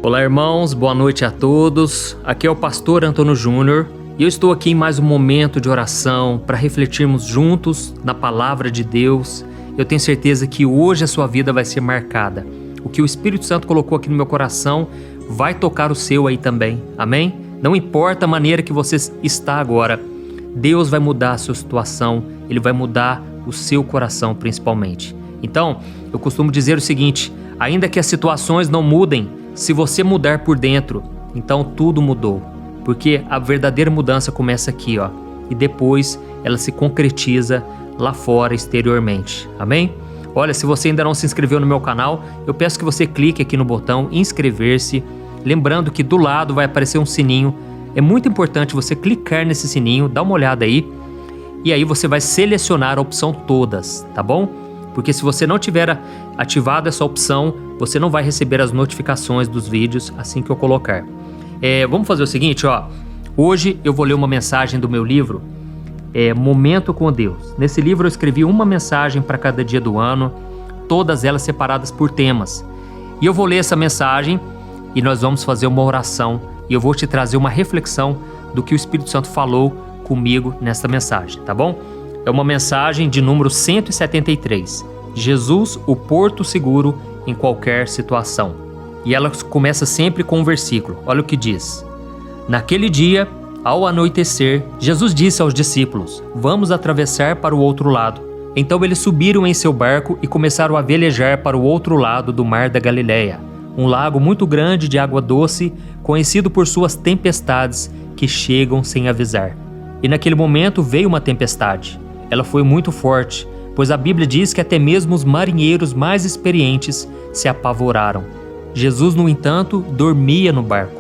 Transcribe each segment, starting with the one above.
Olá, irmãos, boa noite a todos. Aqui é o pastor Antônio Júnior e eu estou aqui em mais um momento de oração para refletirmos juntos na palavra de Deus. Eu tenho certeza que hoje a sua vida vai ser marcada. O que o Espírito Santo colocou aqui no meu coração vai tocar o seu aí também, amém? Não importa a maneira que você está agora, Deus vai mudar a sua situação, Ele vai mudar o seu coração principalmente. Então, eu costumo dizer o seguinte: ainda que as situações não mudem, se você mudar por dentro, então tudo mudou. Porque a verdadeira mudança começa aqui, ó, e depois ela se concretiza lá fora, exteriormente. Amém? Olha, se você ainda não se inscreveu no meu canal, eu peço que você clique aqui no botão inscrever-se. Lembrando que do lado vai aparecer um sininho. É muito importante você clicar nesse sininho, dá uma olhada aí. E aí você vai selecionar a opção todas, tá bom? Porque se você não tiver ativado essa opção, você não vai receber as notificações dos vídeos assim que eu colocar. Vamos fazer o seguinte, ó. Hoje eu vou ler uma mensagem do meu livro, Momento com Deus. Nesse livro eu escrevi uma mensagem para cada dia do ano, todas elas separadas por temas. E eu vou ler essa mensagem e nós vamos fazer uma oração. E eu vou te trazer uma reflexão do que o Espírito Santo falou comigo nessa mensagem, tá bom? É uma mensagem de número 173. Jesus, o porto seguro em qualquer situação. E ela começa sempre com um versículo. Olha o que diz. Naquele dia, ao anoitecer, Jesus disse aos discípulos: vamos atravessar para o outro lado. Então eles subiram em seu barco e começaram a velejar para o outro lado do mar da Galileia, um lago muito grande de água doce, conhecido por suas tempestades que chegam sem avisar. E naquele momento veio uma tempestade. Ela foi muito forte, pois a Bíblia diz que até mesmo os marinheiros mais experientes se apavoraram. Jesus, no entanto, dormia no barco.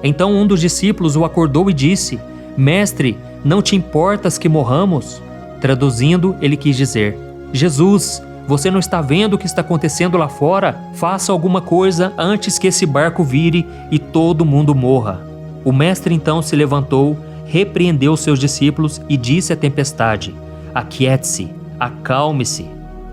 Então um dos discípulos o acordou e disse: Mestre, não te importas que morramos? Traduzindo, ele quis dizer: Jesus, você não está vendo o que está acontecendo lá fora? Faça alguma coisa antes que esse barco vire e todo mundo morra. O mestre então se levantou, repreendeu seus discípulos e disse à tempestade: aquiete-se, acalme-se.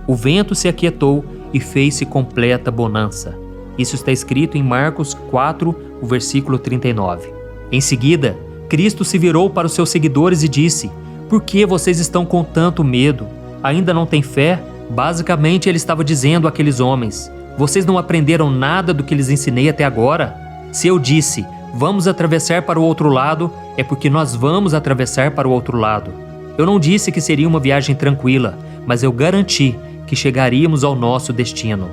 O vento se aquietou e fez-se completa bonança. Isso está escrito em Marcos 4, o versículo 39. Em seguida, Cristo se virou para os seus seguidores e disse: por que vocês estão com tanto medo? Ainda não têm fé? Basicamente, ele estava dizendo àqueles homens: vocês não aprenderam nada do que lhes ensinei até agora? Se eu disse, vamos atravessar para o outro lado, é porque nós vamos atravessar para o outro lado. Eu não disse que seria uma viagem tranquila, mas eu garanti que chegaríamos ao nosso destino.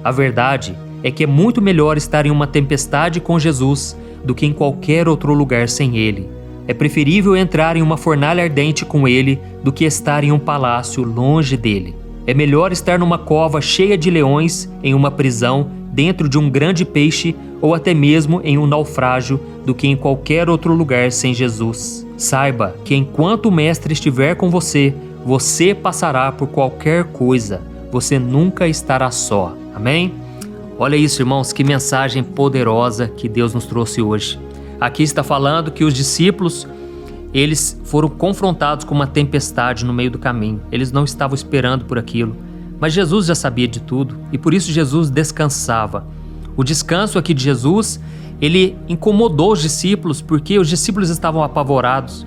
A verdade é que é muito melhor estar em uma tempestade com Jesus do que em qualquer outro lugar sem Ele. É preferível entrar em uma fornalha ardente com Ele do que estar em um palácio longe dele. É melhor estar numa cova cheia de leões, em uma prisão, dentro de um grande peixe ou até mesmo em um naufrágio do que em qualquer outro lugar sem Jesus. Saiba que enquanto o Mestre estiver com você, você passará por qualquer coisa. Você nunca estará só. Amém? Olha isso, irmãos, que mensagem poderosa que Deus nos trouxe hoje. Aqui está falando que os discípulos, eles foram confrontados com uma tempestade no meio do caminho. Eles não estavam esperando por aquilo. Mas Jesus já sabia de tudo e por isso Jesus descansava. O descanso aqui de Jesus, ele incomodou os discípulos porque os discípulos estavam apavorados.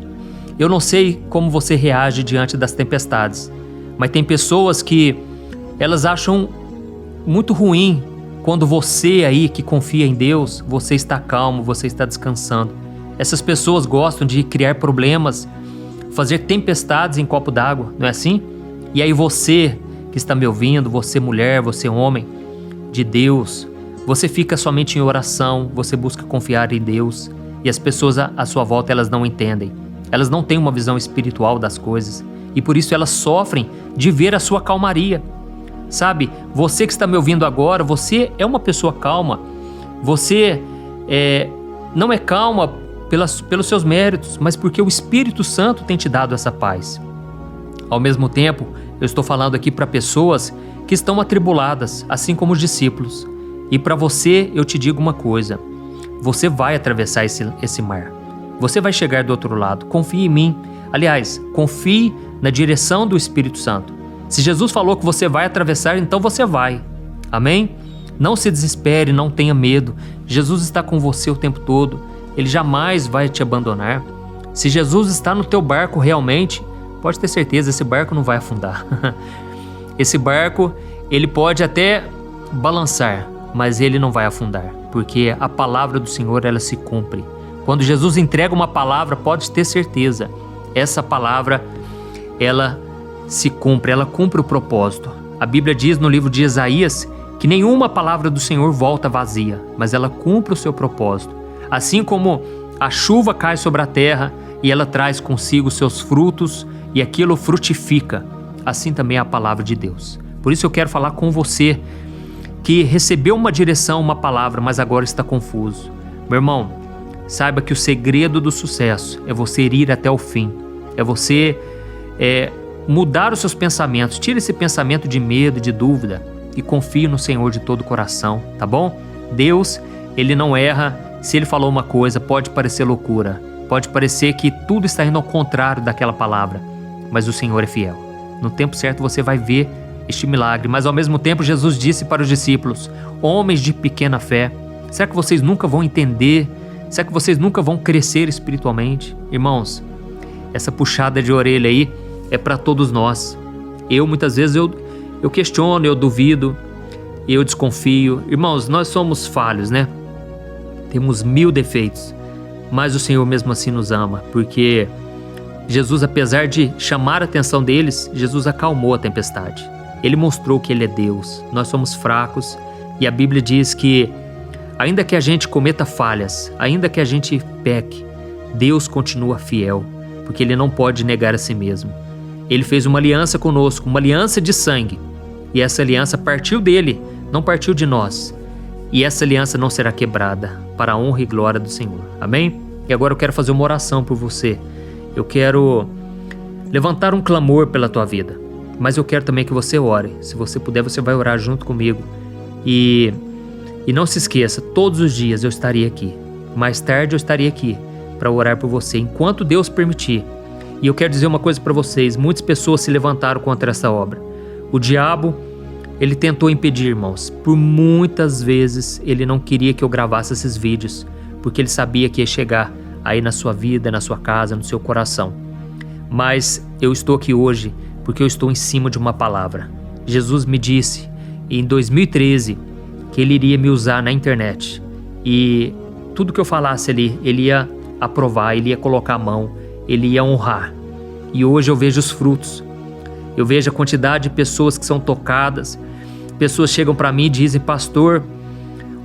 Eu não sei como você reage diante das tempestades, mas tem pessoas que elas acham muito ruim quando você aí que confia em Deus, você está calmo, você está descansando. Essas pessoas gostam de criar problemas, fazer tempestades em copo d'água, não é assim? E aí você que está me ouvindo, você mulher, você homem de Deus, você fica somente em oração, você busca confiar em Deus e as pessoas à sua volta elas não entendem. Elas não têm uma visão espiritual das coisas e por isso elas sofrem de ver a sua calmaria. Sabe, você que está me ouvindo agora, você é uma pessoa calma. Você não é calma pelos seus méritos, mas porque o Espírito Santo tem te dado essa paz. Ao mesmo tempo, eu estou falando aqui para pessoas que estão atribuladas, assim como os discípulos. E para você, eu te digo uma coisa: você vai atravessar esse mar. Você vai chegar do outro lado. Confie em mim. Aliás, confie na direção do Espírito Santo. Se Jesus falou que você vai atravessar, então você vai. Amém? Não se desespere, não tenha medo. Jesus está com você o tempo todo. Ele jamais vai te abandonar. Se Jesus está no teu barco realmente, pode ter certeza, esse barco não vai afundar. Esse barco, ele pode até balançar, mas ele não vai afundar, porque a palavra do Senhor, ela se cumpre. Quando Jesus entrega uma palavra, pode ter certeza, essa palavra, ela se cumpre, ela cumpre o propósito. A Bíblia diz no livro de Isaías que nenhuma palavra do Senhor volta vazia, mas ela cumpre o seu propósito. Assim como a chuva cai sobre a terra e ela traz consigo seus frutos e aquilo frutifica, assim também é a palavra de Deus. Por isso eu quero falar com você que recebeu uma direção, uma palavra, mas agora está confuso. Meu irmão, saiba que o segredo do sucesso é você ir até o fim, é você mudar os seus pensamentos. Tire esse pensamento de medo, de dúvida e confie no Senhor de todo o coração, tá bom? Deus, ele não erra. Se ele falou uma coisa, pode parecer loucura, pode parecer que tudo está indo ao contrário daquela palavra, mas o Senhor é fiel. No tempo certo você vai ver este milagre, mas ao mesmo tempo Jesus disse para os discípulos: homens de pequena fé, será que vocês nunca vão entender? Será que vocês nunca vão crescer espiritualmente? Irmãos, essa puxada de orelha aí é para todos nós. Muitas vezes eu questiono, eu duvido, eu desconfio. Irmãos, nós somos falhos, né? Temos 1000 defeitos, mas o Senhor mesmo assim nos ama, porque Jesus, apesar de chamar a atenção deles, Jesus acalmou a tempestade. Ele mostrou que Ele é Deus. Nós somos fracos e a Bíblia diz que ainda que a gente cometa falhas, ainda que a gente peque, Deus continua fiel, porque Ele não pode negar a si mesmo. Ele fez uma aliança conosco, uma aliança de sangue, e essa aliança partiu dele, não partiu de nós. E essa aliança não será quebrada, para a honra e glória do Senhor. Amém? E agora eu quero fazer uma oração por você. Eu quero levantar um clamor pela tua vida, mas eu quero também que você ore. Se você puder, você vai orar junto comigo. E não se esqueça, todos os dias eu estarei aqui. Mais tarde eu estarei aqui para orar por você, enquanto Deus permitir. E eu quero dizer uma coisa para vocês: muitas pessoas se levantaram contra essa obra. O diabo, ele tentou impedir, irmãos. Por muitas vezes ele não queria que eu gravasse esses vídeos, porque ele sabia que ia chegar aí na sua vida, na sua casa, no seu coração. Mas eu estou aqui hoje porque eu estou em cima de uma palavra. Jesus me disse em 2013 que Ele iria me usar na internet, e tudo que eu falasse ali, Ele ia aprovar, Ele ia colocar a mão, Ele ia honrar. E hoje eu vejo os frutos. Eu vejo a quantidade de pessoas que são tocadas. Pessoas chegam para mim e dizem: pastor,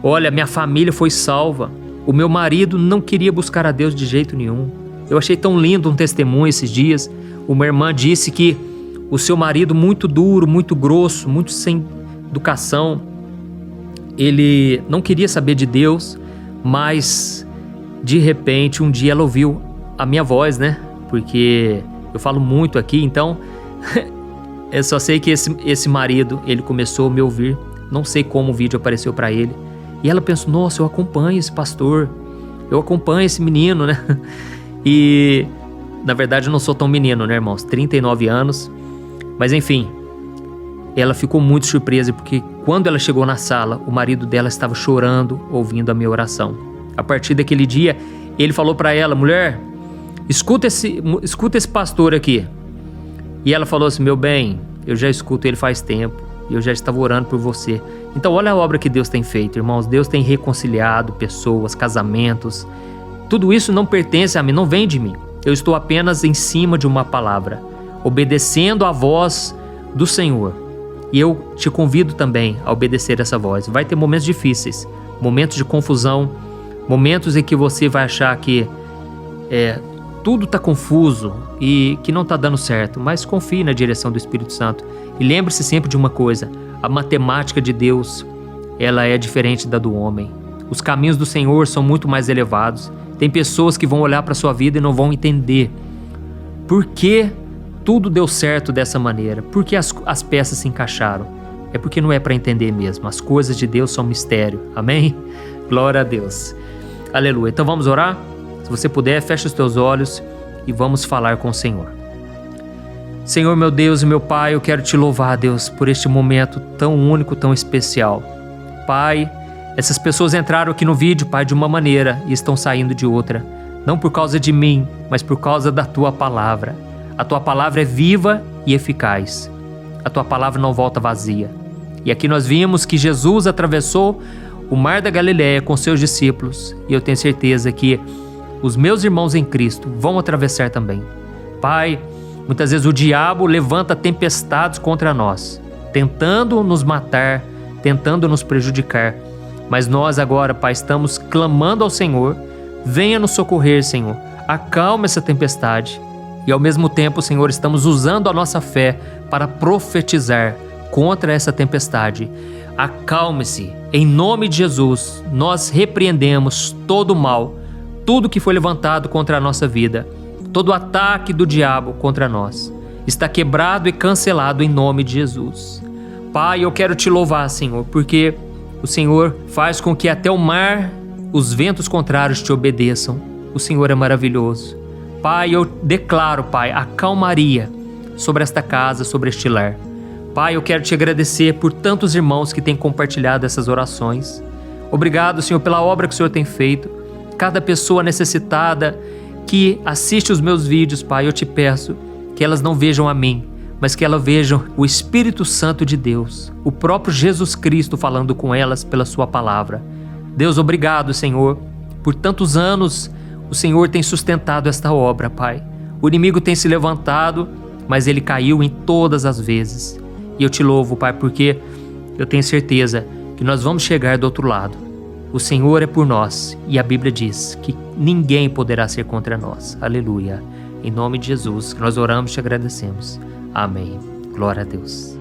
olha, minha família foi salva. O meu marido não queria buscar a Deus de jeito nenhum. Eu achei tão lindo um testemunho esses dias. Uma irmã disse que o seu marido, muito duro, muito grosso, muito sem educação, ele não queria saber de Deus, mas de repente um dia ela ouviu a minha voz, né? Porque eu falo muito aqui, então eu só sei que esse marido, ele começou a me ouvir. Não sei como o vídeo apareceu para ele. E ela pensou: nossa, eu acompanho esse pastor, eu acompanho esse menino, né? E na verdade eu não sou tão menino, né, irmãos? 39 anos. Mas enfim, ela ficou muito surpresa, porque quando ela chegou na sala, o marido dela estava chorando, ouvindo a minha oração. A partir daquele dia, ele falou para ela: mulher, escuta esse pastor aqui. E ela falou assim: meu bem, eu já escuto ele faz tempo, e eu já estava orando por você. Então olha a obra que Deus tem feito, irmãos. Deus tem reconciliado pessoas, casamentos. Tudo isso não pertence a mim, não vem de mim. Eu estou apenas em cima de uma palavra, obedecendo a voz do Senhor. E eu te convido também a obedecer essa voz. Vai ter momentos difíceis, momentos de confusão, momentos em que você vai achar que tudo está confuso e que não está dando certo, mas confie na direção do Espírito Santo. E lembre-se sempre de uma coisa: a matemática de Deus, ela é diferente da do homem. Os caminhos do Senhor são muito mais elevados. Tem pessoas que vão olhar para a sua vida e não vão entender por que tudo deu certo dessa maneira, por que as peças se encaixaram. É porque não é para entender mesmo. As coisas de Deus são mistério. Amém? Glória a Deus. Aleluia. Então vamos orar? Se você puder, feche os teus olhos e vamos falar com o Senhor. Senhor, meu Deus e meu Pai, eu quero te louvar, Deus, por este momento tão único, tão especial. Pai, essas pessoas entraram aqui no vídeo, Pai, de uma maneira e estão saindo de outra. Não por causa de mim, mas por causa da Tua palavra. A Tua palavra é viva e eficaz. A Tua palavra não volta vazia. E aqui nós vimos que Jesus atravessou o mar da Galileia com seus discípulos. E eu tenho certeza que os meus irmãos em Cristo vão atravessar também. Pai, muitas vezes o diabo levanta tempestades contra nós, tentando nos matar, tentando nos prejudicar. Mas nós agora, Pai, estamos clamando ao Senhor. Venha nos socorrer, Senhor. Acalma essa tempestade. E ao mesmo tempo, Senhor, estamos usando a nossa fé para profetizar contra essa tempestade. Acalme-se. Em nome de Jesus, nós repreendemos todo o mal, tudo que foi levantado contra a nossa vida, todo o ataque do diabo contra nós. Está quebrado e cancelado em nome de Jesus. Pai, eu quero te louvar, Senhor, porque o Senhor faz com que até o mar, os ventos contrários te obedeçam. O Senhor é maravilhoso. Pai, eu declaro, Pai, a calmaria sobre esta casa, sobre este lar. Pai, eu quero te agradecer por tantos irmãos que têm compartilhado essas orações. Obrigado, Senhor, pela obra que o Senhor tem feito. Cada pessoa necessitada que assiste os meus vídeos, Pai, eu te peço que elas não vejam a mim, mas que elas vejam o Espírito Santo de Deus, o próprio Jesus Cristo falando com elas pela sua palavra. Deus, obrigado, Senhor, por tantos anos o Senhor tem sustentado esta obra, Pai. O inimigo tem se levantado, mas ele caiu em todas as vezes. E eu te louvo, Pai, porque eu tenho certeza que nós vamos chegar do outro lado. O Senhor é por nós e a Bíblia diz que ninguém poderá ser contra nós. Aleluia. Em nome de Jesus, que nós oramos e te agradecemos. Amém. Glória a Deus.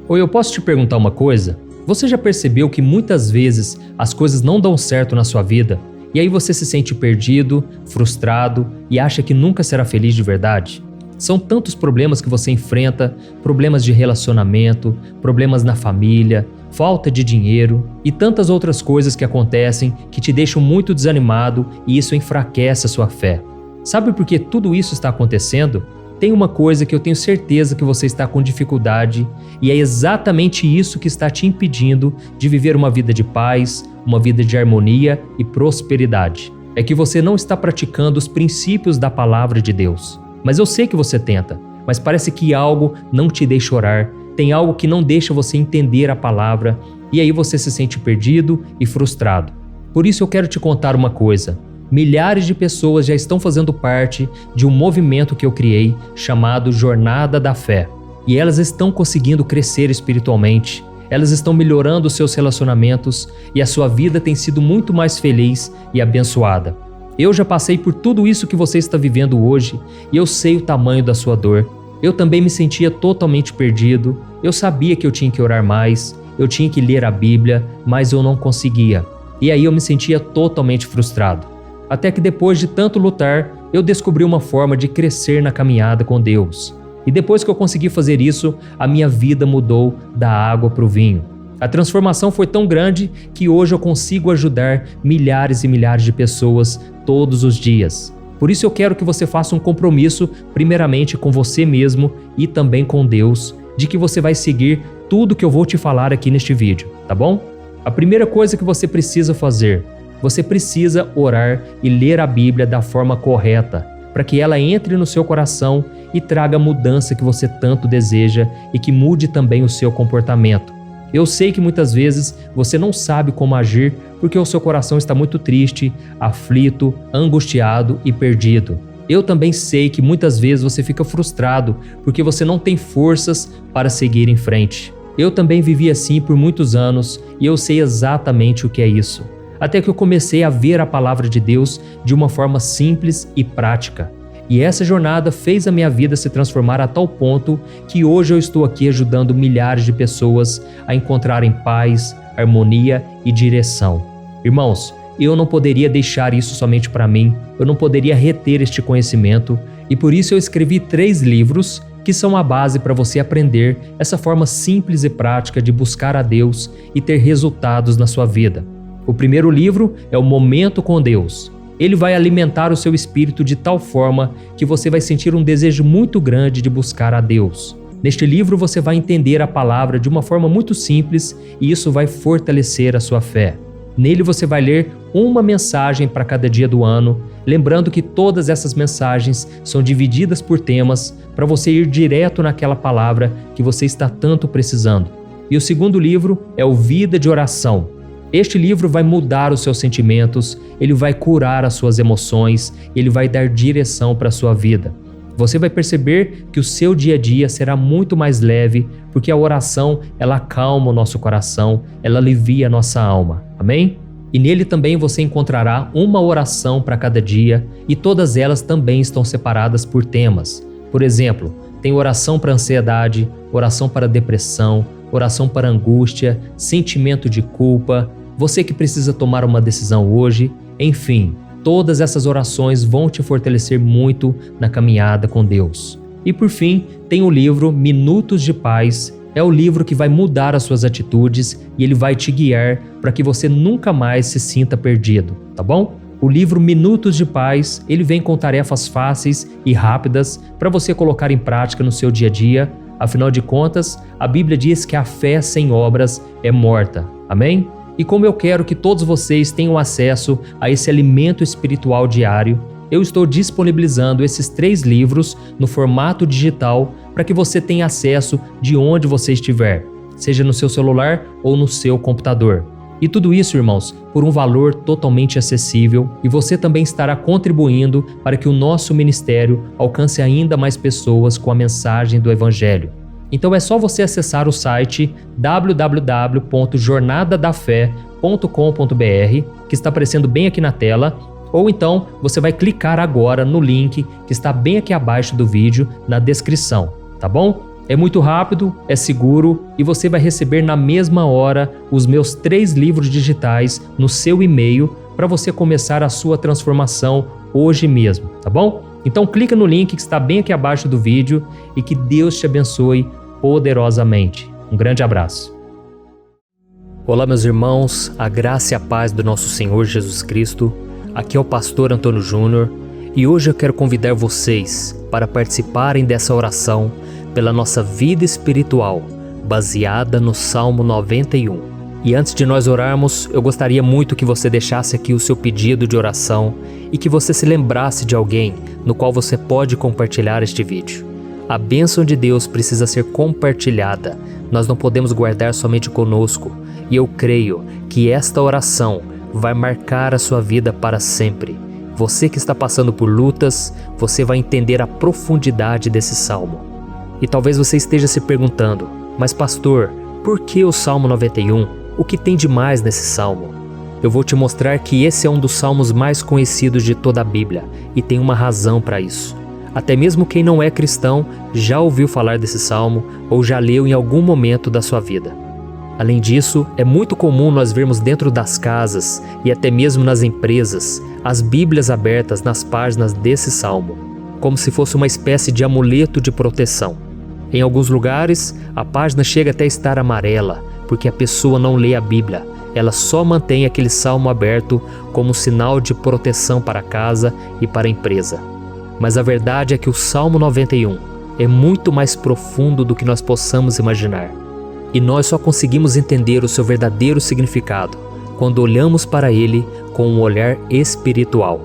Oi, eu posso te perguntar uma coisa? Você já percebeu que muitas vezes as coisas não dão certo na sua vida? E aí você se sente perdido, frustrado e acha que nunca será feliz de verdade? São tantos problemas que você enfrenta, problemas de relacionamento, problemas na família, falta de dinheiro e tantas outras coisas que acontecem que te deixam muito desanimado e isso enfraquece a sua fé. Sabe por que tudo isso está acontecendo? Tem uma coisa que eu tenho certeza que você está com dificuldade e é exatamente isso que está te impedindo de viver uma vida de paz, uma vida de harmonia e prosperidade. É que você não está praticando os princípios da palavra de Deus. Mas eu sei que você tenta, mas parece que algo não te deixa orar, tem algo que não deixa você entender a palavra e aí você se sente perdido e frustrado. Por isso eu quero te contar uma coisa. Milhares de pessoas já estão fazendo parte de um movimento que eu criei chamado Jornada da Fé. E elas estão conseguindo crescer espiritualmente, elas estão melhorando seus relacionamentos e a sua vida tem sido muito mais feliz e abençoada. Eu já passei por tudo isso que você está vivendo hoje e eu sei o tamanho da sua dor. Eu também me sentia totalmente perdido, eu sabia que eu tinha que orar mais, eu tinha que ler a Bíblia, mas eu não conseguia. E aí eu me sentia totalmente frustrado. Até que depois de tanto lutar, eu descobri uma forma de crescer na caminhada com Deus. E depois que eu consegui fazer isso, a minha vida mudou da água para o vinho. A transformação foi tão grande que hoje eu consigo ajudar milhares e milhares de pessoas todos os dias. Por isso eu quero que você faça um compromisso, primeiramente com você mesmo e também com Deus, de que você vai seguir tudo que eu vou te falar aqui neste vídeo, tá bom? A primeira coisa que você precisa fazer, você precisa orar e ler a Bíblia da forma correta, para que ela entre no seu coração e traga a mudança que você tanto deseja e que mude também o seu comportamento. Eu sei que muitas vezes você não sabe como agir porque o seu coração está muito triste, aflito, angustiado e perdido. Eu também sei que muitas vezes você fica frustrado porque você não tem forças para seguir em frente. Eu também vivi assim por muitos anos e eu sei exatamente o que é isso. Até que eu comecei a ver a palavra de Deus de uma forma simples e prática. E essa jornada fez a minha vida se transformar a tal ponto que hoje eu estou aqui ajudando milhares de pessoas a encontrarem paz, harmonia e direção. Irmãos, eu não poderia deixar isso somente para mim, eu não poderia reter este conhecimento e por isso eu escrevi 3 livros que são a base para você aprender essa forma simples e prática de buscar a Deus e ter resultados na sua vida. O primeiro livro é o Momento com Deus. Ele vai alimentar o seu espírito de tal forma que você vai sentir um desejo muito grande de buscar a Deus. Neste livro você vai entender a palavra de uma forma muito simples e isso vai fortalecer a sua fé. Nele você vai ler uma mensagem para cada dia do ano, lembrando que todas essas mensagens são divididas por temas para você ir direto naquela palavra que você está tanto precisando. E o segundo livro é o Vida de Oração. Este livro vai mudar os seus sentimentos, ele vai curar as suas emoções, ele vai dar direção para a sua vida. Você vai perceber que o seu dia a dia será muito mais leve, porque a oração, ela acalma o nosso coração, ela alivia a nossa alma. Amém? E nele também você encontrará uma oração para cada dia e todas elas também estão separadas por temas. Por exemplo, tem oração para ansiedade, oração para depressão, oração para angústia, sentimento de culpa, você que precisa tomar uma decisão hoje, enfim. Todas essas orações vão te fortalecer muito na caminhada com Deus. E por fim, tem o livro Minutos de Paz. É o livro que vai mudar as suas atitudes e ele vai te guiar para que você nunca mais se sinta perdido, tá bom? O livro Minutos de Paz, ele vem com tarefas fáceis e rápidas para você colocar em prática no seu dia a dia. Afinal de contas, a Bíblia diz que a fé sem obras é morta. Amém? E como eu quero que todos vocês tenham acesso a esse alimento espiritual diário, eu estou disponibilizando esses 3 livros no formato digital para que você tenha acesso de onde você estiver, seja no seu celular ou no seu computador. E tudo isso, irmãos, por um valor totalmente acessível, e você também estará contribuindo para que o nosso ministério alcance ainda mais pessoas com a mensagem do Evangelho. Então é só você acessar o site www.jornadadafé.com.br, que está aparecendo bem aqui na tela, ou então você vai clicar agora no link que está bem aqui abaixo do vídeo, na descrição, tá bom? É muito rápido, é seguro e você vai receber na mesma hora os meus 3 livros digitais no seu e-mail para você começar a sua transformação hoje mesmo, tá bom? Então clica no link que está bem aqui abaixo do vídeo e que Deus te abençoe poderosamente. Um grande abraço. Olá meus irmãos, a graça e a paz do nosso Senhor Jesus Cristo. Aqui é o pastor Antônio Júnior e hoje eu quero convidar vocês para participarem dessa oração pela nossa vida espiritual, baseada no Salmo 91. E antes de nós orarmos, eu gostaria muito que você deixasse aqui o seu pedido de oração e que você se lembrasse de alguém no qual você pode compartilhar este vídeo. A bênção de Deus precisa ser compartilhada, nós não podemos guardar somente conosco, e eu creio que esta oração vai marcar a sua vida para sempre. Você que está passando por lutas, você vai entender a profundidade desse salmo. E talvez você esteja se perguntando, mas pastor, por que o Salmo 91? O que tem de mais nesse salmo? Eu vou te mostrar que esse é um dos salmos mais conhecidos de toda a Bíblia, e tem uma razão para isso. Até mesmo quem não é cristão já ouviu falar desse salmo ou já leu em algum momento da sua vida. Além disso, é muito comum nós vermos dentro das casas e até mesmo nas empresas as Bíblias abertas nas páginas desse salmo, como se fosse uma espécie de amuleto de proteção. Em alguns lugares, a página chega até a estar amarela, porque a pessoa não lê a Bíblia, ela só mantém aquele salmo aberto como sinal de proteção para a casa e para a empresa. Mas a verdade é que o Salmo 91 é muito mais profundo do que nós possamos imaginar. E nós só conseguimos entender o seu verdadeiro significado quando olhamos para ele com um olhar espiritual.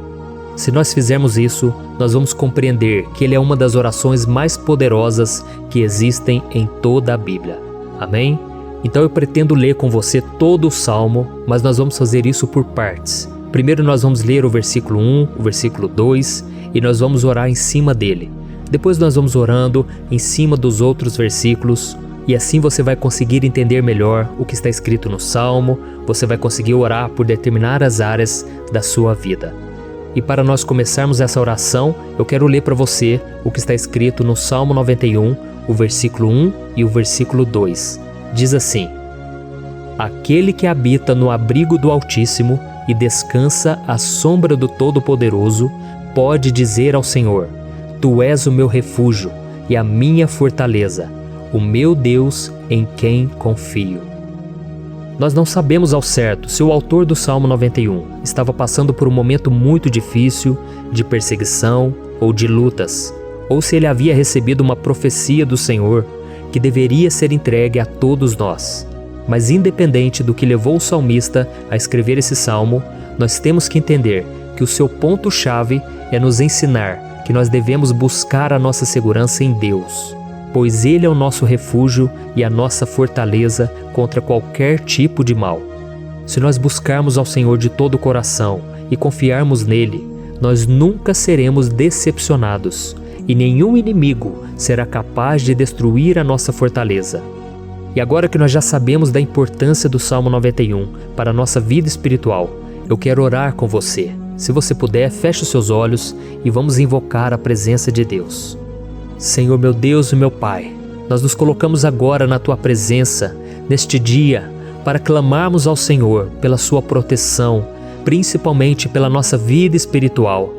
Se nós fizermos isso, nós vamos compreender que ele é uma das orações mais poderosas que existem em toda a Bíblia. Amém? Então eu pretendo ler com você todo o Salmo, mas nós vamos fazer isso por partes. Primeiro nós vamos ler o versículo 1, o versículo 2 e nós vamos orar em cima dele. Depois nós vamos orando em cima dos outros versículos e assim você vai conseguir entender melhor o que está escrito no Salmo, você vai conseguir orar por determinadas áreas da sua vida. E para nós começarmos essa oração, eu quero ler para você o que está escrito no Salmo 91, o versículo 1 e o versículo 2. Diz assim: Aquele que habita no abrigo do Altíssimo e descansa à sombra do Todo-Poderoso, pode dizer ao Senhor: Tu és o meu refúgio e a minha fortaleza, o meu Deus em quem confio. Nós não sabemos ao certo se o autor do Salmo 91 estava passando por um momento muito difícil, de perseguição ou de lutas, ou se ele havia recebido uma profecia do Senhor que deveria ser entregue a todos nós. Mas independente do que levou o salmista a escrever esse salmo, nós temos que entender que o seu ponto-chave é nos ensinar que nós devemos buscar a nossa segurança em Deus, pois Ele é o nosso refúgio e a nossa fortaleza contra qualquer tipo de mal. Se nós buscarmos ao Senhor de todo o coração e confiarmos nele, nós nunca seremos decepcionados e nenhum inimigo será capaz de destruir a nossa fortaleza. E agora que nós já sabemos da importância do Salmo 91 para a nossa vida espiritual, eu quero orar com você. Se você puder, feche os seus olhos e vamos invocar a presença de Deus. Senhor, meu Deus e meu Pai, nós nos colocamos agora na Tua presença, neste dia, para clamarmos ao Senhor pela Sua proteção, principalmente pela nossa vida espiritual.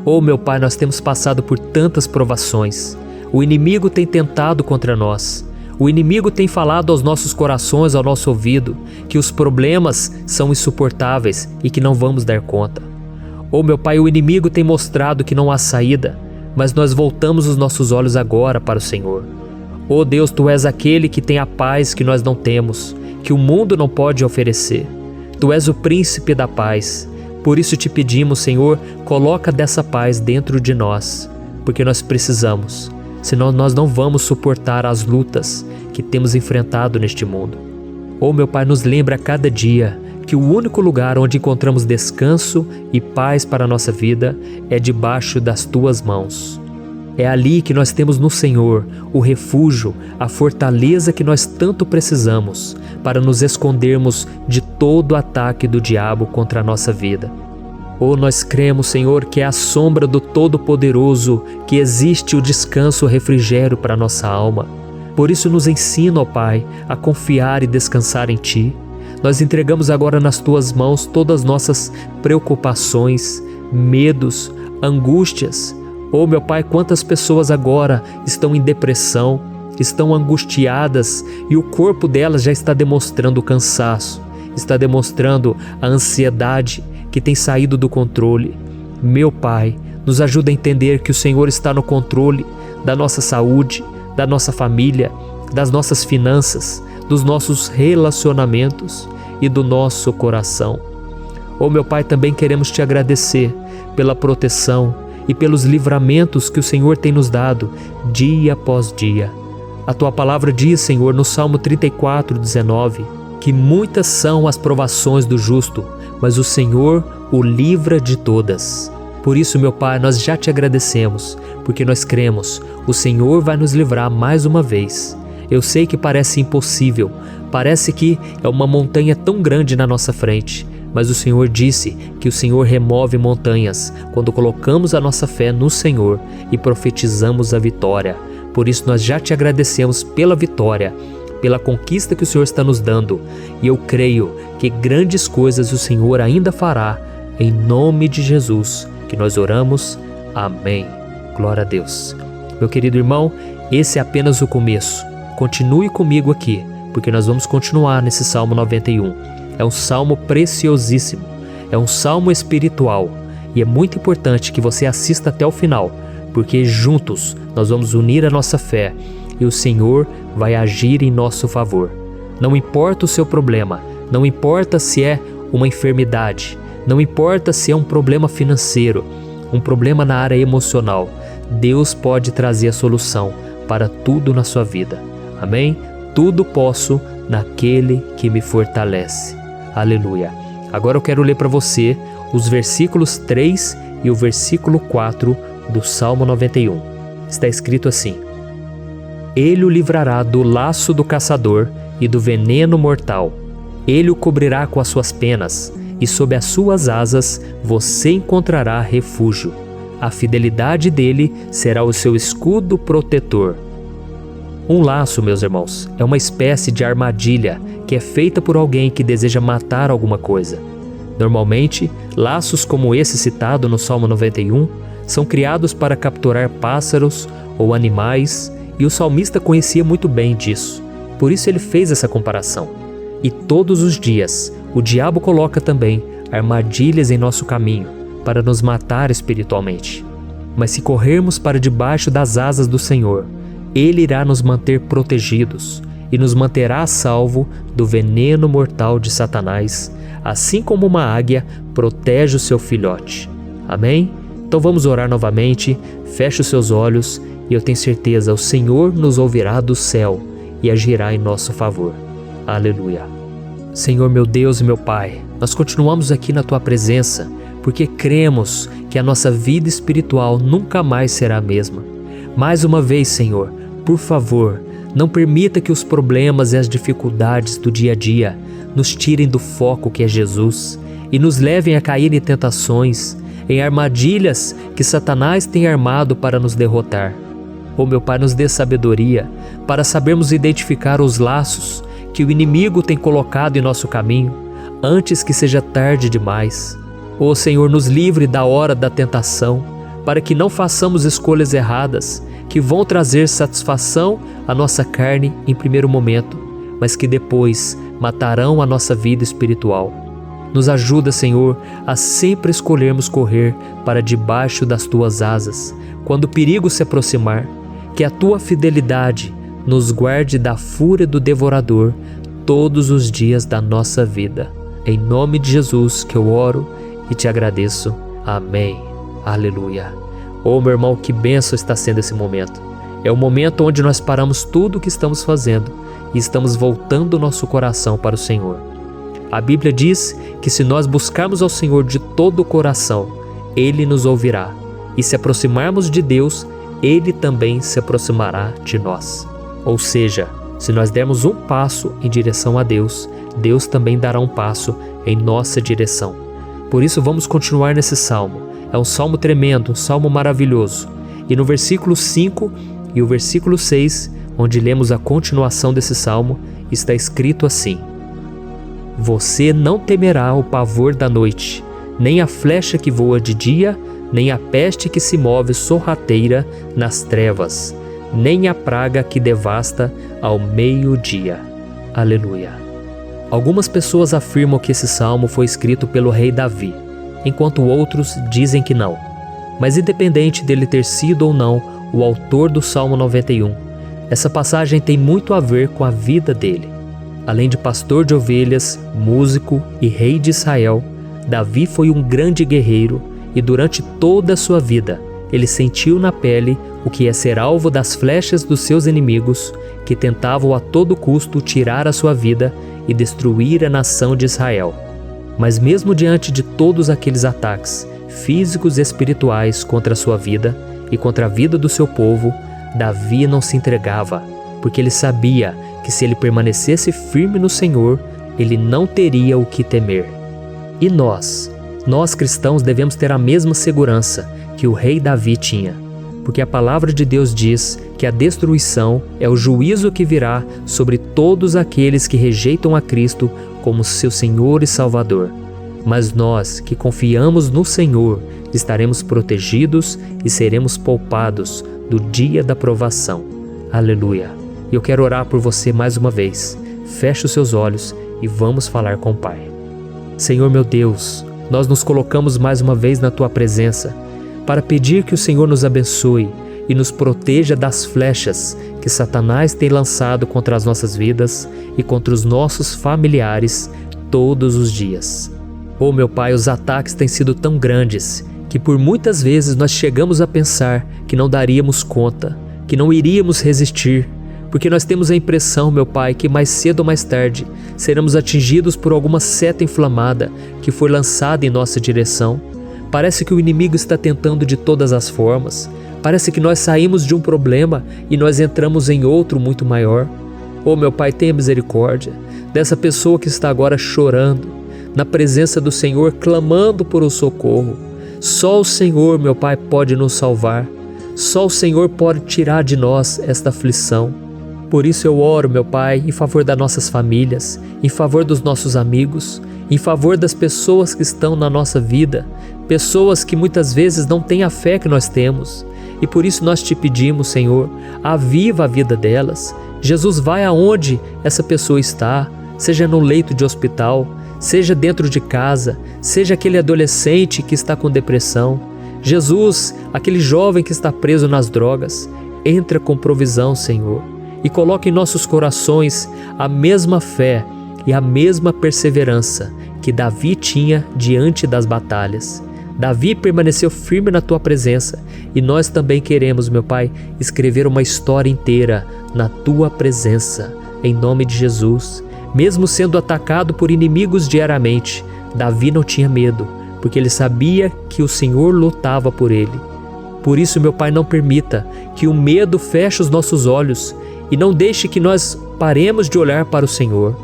Oh, meu Pai, nós temos passado por tantas provações. O inimigo tem tentado contra nós. O inimigo tem falado aos nossos corações, ao nosso ouvido, que os problemas são insuportáveis e que não vamos dar conta. Oh, meu Pai, o inimigo tem mostrado que não há saída, mas nós voltamos os nossos olhos agora para o Senhor. Oh Deus, Tu és aquele que tem a paz que nós não temos, que o mundo não pode oferecer. Tu és o príncipe da paz. Por isso te pedimos, Senhor, coloca dessa paz dentro de nós, porque nós precisamos, senão nós não vamos suportar as lutas que temos enfrentado neste mundo. Oh, meu Pai, nos lembra a cada dia que o único lugar onde encontramos descanso e paz para a nossa vida é debaixo das Tuas mãos. É ali que nós temos no Senhor o refúgio, a fortaleza que nós tanto precisamos para nos escondermos de todo ataque do diabo contra a nossa vida. Oh, nós cremos, Senhor, que é à sombra do Todo-Poderoso que existe o descanso, o refrigério para a nossa alma. Por isso nos ensina, ó Pai, a confiar e descansar em Ti. Nós entregamos agora nas Tuas mãos todas as nossas preocupações, medos, angústias. Oh, meu Pai, quantas pessoas agora estão em depressão, estão angustiadas e o corpo delas já está demonstrando o cansaço, está demonstrando a ansiedade que tem saído do controle. Meu Pai, nos ajuda a entender que o Senhor está no controle da nossa saúde, da nossa família, das nossas finanças, dos nossos relacionamentos e do nosso coração. Oh, meu Pai, também queremos Te agradecer pela proteção e pelos livramentos que o Senhor tem nos dado dia após dia. A Tua palavra diz, Senhor, no Salmo 34:19, que muitas são as provações do justo, mas o Senhor o livra de todas. Por isso, meu Pai, nós já Te agradecemos, porque nós cremos, o Senhor vai nos livrar mais uma vez. Eu sei que parece impossível, parece que é uma montanha tão grande na nossa frente, mas o Senhor disse que o Senhor remove montanhas quando colocamos a nossa fé no Senhor e profetizamos a vitória. Por isso nós já Te agradecemos pela vitória, pela conquista que o Senhor está nos dando. E eu creio que grandes coisas o Senhor ainda fará. Em nome de Jesus que nós oramos. Amém. Glória a Deus. Meu querido irmão, esse é apenas o começo. Continue comigo aqui, porque nós vamos continuar nesse Salmo 91. É um salmo preciosíssimo, é um salmo espiritual e é muito importante que você assista até o final, porque juntos nós vamos unir a nossa fé e o Senhor vai agir em nosso favor. Não importa o seu problema, não importa se é uma enfermidade, não importa se é um problema financeiro, um problema na área emocional, Deus pode trazer a solução para tudo na sua vida. Amém? Tudo posso naquele que me fortalece. Aleluia. Agora eu quero ler para você os versículos 3 e o versículo 4 do Salmo 91. Está escrito assim: Ele o livrará do laço do caçador e do veneno mortal. Ele o cobrirá com as suas penas, e sob as suas asas você encontrará refúgio. A fidelidade dele será o seu escudo protetor. Um laço, meus irmãos, é uma espécie de armadilha que é feita por alguém que deseja matar alguma coisa. Normalmente, laços como esse citado no Salmo 91 são criados para capturar pássaros ou animais, e o salmista conhecia muito bem disso. Por isso ele fez essa comparação. E todos os dias, o diabo coloca também armadilhas em nosso caminho para nos matar espiritualmente. Mas se corrermos para debaixo das asas do Senhor, Ele irá nos manter protegidos e nos manterá a salvo do veneno mortal de Satanás, assim como uma águia protege o seu filhote. Amém? Então vamos orar novamente, feche os seus olhos e eu tenho certeza, o Senhor nos ouvirá do céu e agirá em nosso favor. Aleluia. Senhor meu Deus e meu Pai, nós continuamos aqui na Tua presença porque cremos que a nossa vida espiritual nunca mais será a mesma. Mais uma vez, Senhor, por favor, não permita que os problemas e as dificuldades do dia a dia nos tirem do foco que é Jesus e nos levem a cair em tentações, em armadilhas que Satanás tem armado para nos derrotar. Oh meu Pai, nos dê sabedoria para sabermos identificar os laços que o inimigo tem colocado em nosso caminho antes que seja tarde demais. Oh Senhor, nos livre da hora da tentação, para que não façamos escolhas erradas que vão trazer satisfação à nossa carne em primeiro momento, mas que depois matarão a nossa vida espiritual. Nos ajuda, Senhor, a sempre escolhermos correr para debaixo das Tuas asas, quando o perigo se aproximar, que a Tua fidelidade nos guarde da fúria do devorador todos os dias da nossa vida. Em nome de Jesus que eu oro e te agradeço. Amém. Aleluia. Oh, meu irmão, que bênção está sendo esse momento. É o momento onde nós paramos tudo o que estamos fazendo e estamos voltando o nosso coração para o Senhor. A Bíblia diz que se nós buscarmos ao Senhor de todo o coração, Ele nos ouvirá. E se aproximarmos de Deus, Ele também se aproximará de nós. Ou seja, se nós dermos um passo em direção a Deus, Deus também dará um passo em nossa direção. Por isso vamos continuar nesse salmo. É um salmo tremendo, um salmo maravilhoso. E no versículo 5 e o versículo 6, onde lemos a continuação desse salmo, está escrito assim: Você não temerá o pavor da noite, nem a flecha que voa de dia, nem a peste que se move sorrateira nas trevas, nem a praga que devasta ao meio-dia. Aleluia. Algumas pessoas afirmam que esse salmo foi escrito pelo rei Davi, enquanto outros dizem que não. Mas independente dele ter sido ou não o autor do Salmo 91, essa passagem tem muito a ver com a vida dele. Além de pastor de ovelhas, músico e rei de Israel, Davi foi um grande guerreiro e durante toda a sua vida ele sentiu na pele o que é ser alvo das flechas dos seus inimigos que tentavam a todo custo tirar a sua vida e destruir a nação de Israel. Mas mesmo diante de todos aqueles ataques físicos e espirituais contra a sua vida e contra a vida do seu povo, Davi não se entregava, porque ele sabia que se ele permanecesse firme no Senhor, ele não teria o que temer. E nós cristãos devemos ter a mesma segurança que o rei Davi tinha, porque a palavra de Deus diz que a destruição é o juízo que virá sobre todos aqueles que rejeitam a Cristo como seu Senhor e Salvador. Mas nós que confiamos no Senhor estaremos protegidos e seremos poupados do dia da provação. Aleluia. E eu quero orar por você mais uma vez. Feche os seus olhos e vamos falar com o Pai. Senhor meu Deus, nós nos colocamos mais uma vez na Tua presença para pedir que o Senhor nos abençoe e nos proteja das flechas que Satanás tem lançado contra as nossas vidas e contra os nossos familiares todos os dias. Oh meu Pai, os ataques têm sido tão grandes que por muitas vezes nós chegamos a pensar que não daríamos conta, que não iríamos resistir, porque nós temos a impressão, meu Pai, que mais cedo ou mais tarde seremos atingidos por alguma seta inflamada que foi lançada em nossa direção. Parece que o inimigo está tentando de todas as formas. Parece que nós saímos de um problema e nós entramos em outro muito maior. Oh meu Pai, tenha misericórdia dessa pessoa que está agora chorando, na presença do Senhor, clamando por um socorro. Só o Senhor, meu Pai, pode nos salvar. Só o Senhor pode tirar de nós esta aflição. Por isso eu oro, meu Pai, em favor das nossas famílias, em favor dos nossos amigos, em favor das pessoas que estão na nossa vida, pessoas que muitas vezes não têm a fé que nós temos. E por isso nós te pedimos, Senhor, aviva a vida delas. Jesus, vai aonde essa pessoa está, seja no leito de hospital, seja dentro de casa, seja aquele adolescente que está com depressão. Jesus, aquele jovem que está preso nas drogas. entra com provisão, Senhor, e coloca em nossos corações a mesma fé e a mesma perseverança que Davi tinha diante das batalhas. Davi permaneceu firme na tua presença e nós também queremos, meu Pai, escrever uma história inteira na tua presença, em nome de Jesus. Mesmo sendo atacado por inimigos diariamente, Davi não tinha medo, porque ele sabia que o Senhor lutava por ele. Por isso, meu Pai, não permita que o medo feche os nossos olhos e não deixe que nós paremos de olhar para o Senhor.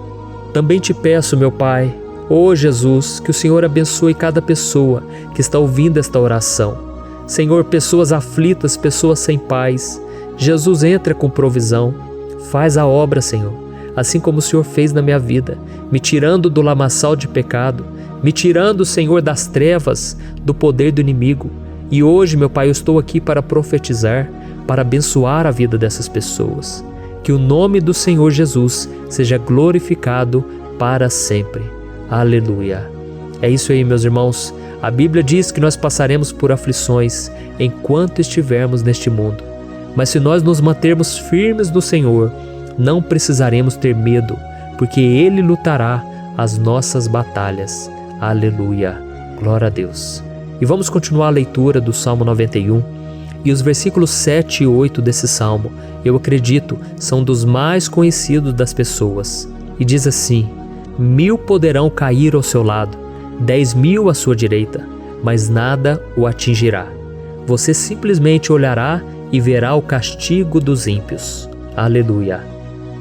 Também te peço, meu Pai, ó Jesus, que o Senhor abençoe cada pessoa que está ouvindo esta oração. Senhor, pessoas aflitas, pessoas sem paz. Jesus, entra com provisão. Faz a obra, Senhor, assim como o Senhor fez na minha vida, me tirando do lamaçal de pecado, me tirando, Senhor, das trevas, do poder do inimigo. E hoje, meu Pai, eu estou aqui para profetizar, para abençoar a vida dessas pessoas. Que o nome do Senhor Jesus seja glorificado para sempre. Aleluia. É isso aí, meus irmãos. A Bíblia diz que nós passaremos por aflições enquanto estivermos neste mundo. Mas se nós nos mantermos firmes no Senhor, não precisaremos ter medo, porque Ele lutará as nossas batalhas. Aleluia. Glória a Deus. E vamos continuar a leitura do Salmo 91. E os versículos 7 e 8 desse salmo, eu acredito, são dos mais conhecidos das pessoas. E diz assim: 1000 poderão cair ao seu lado, 10.000 à sua direita, mas nada o atingirá. Você simplesmente olhará e verá o castigo dos ímpios. Aleluia.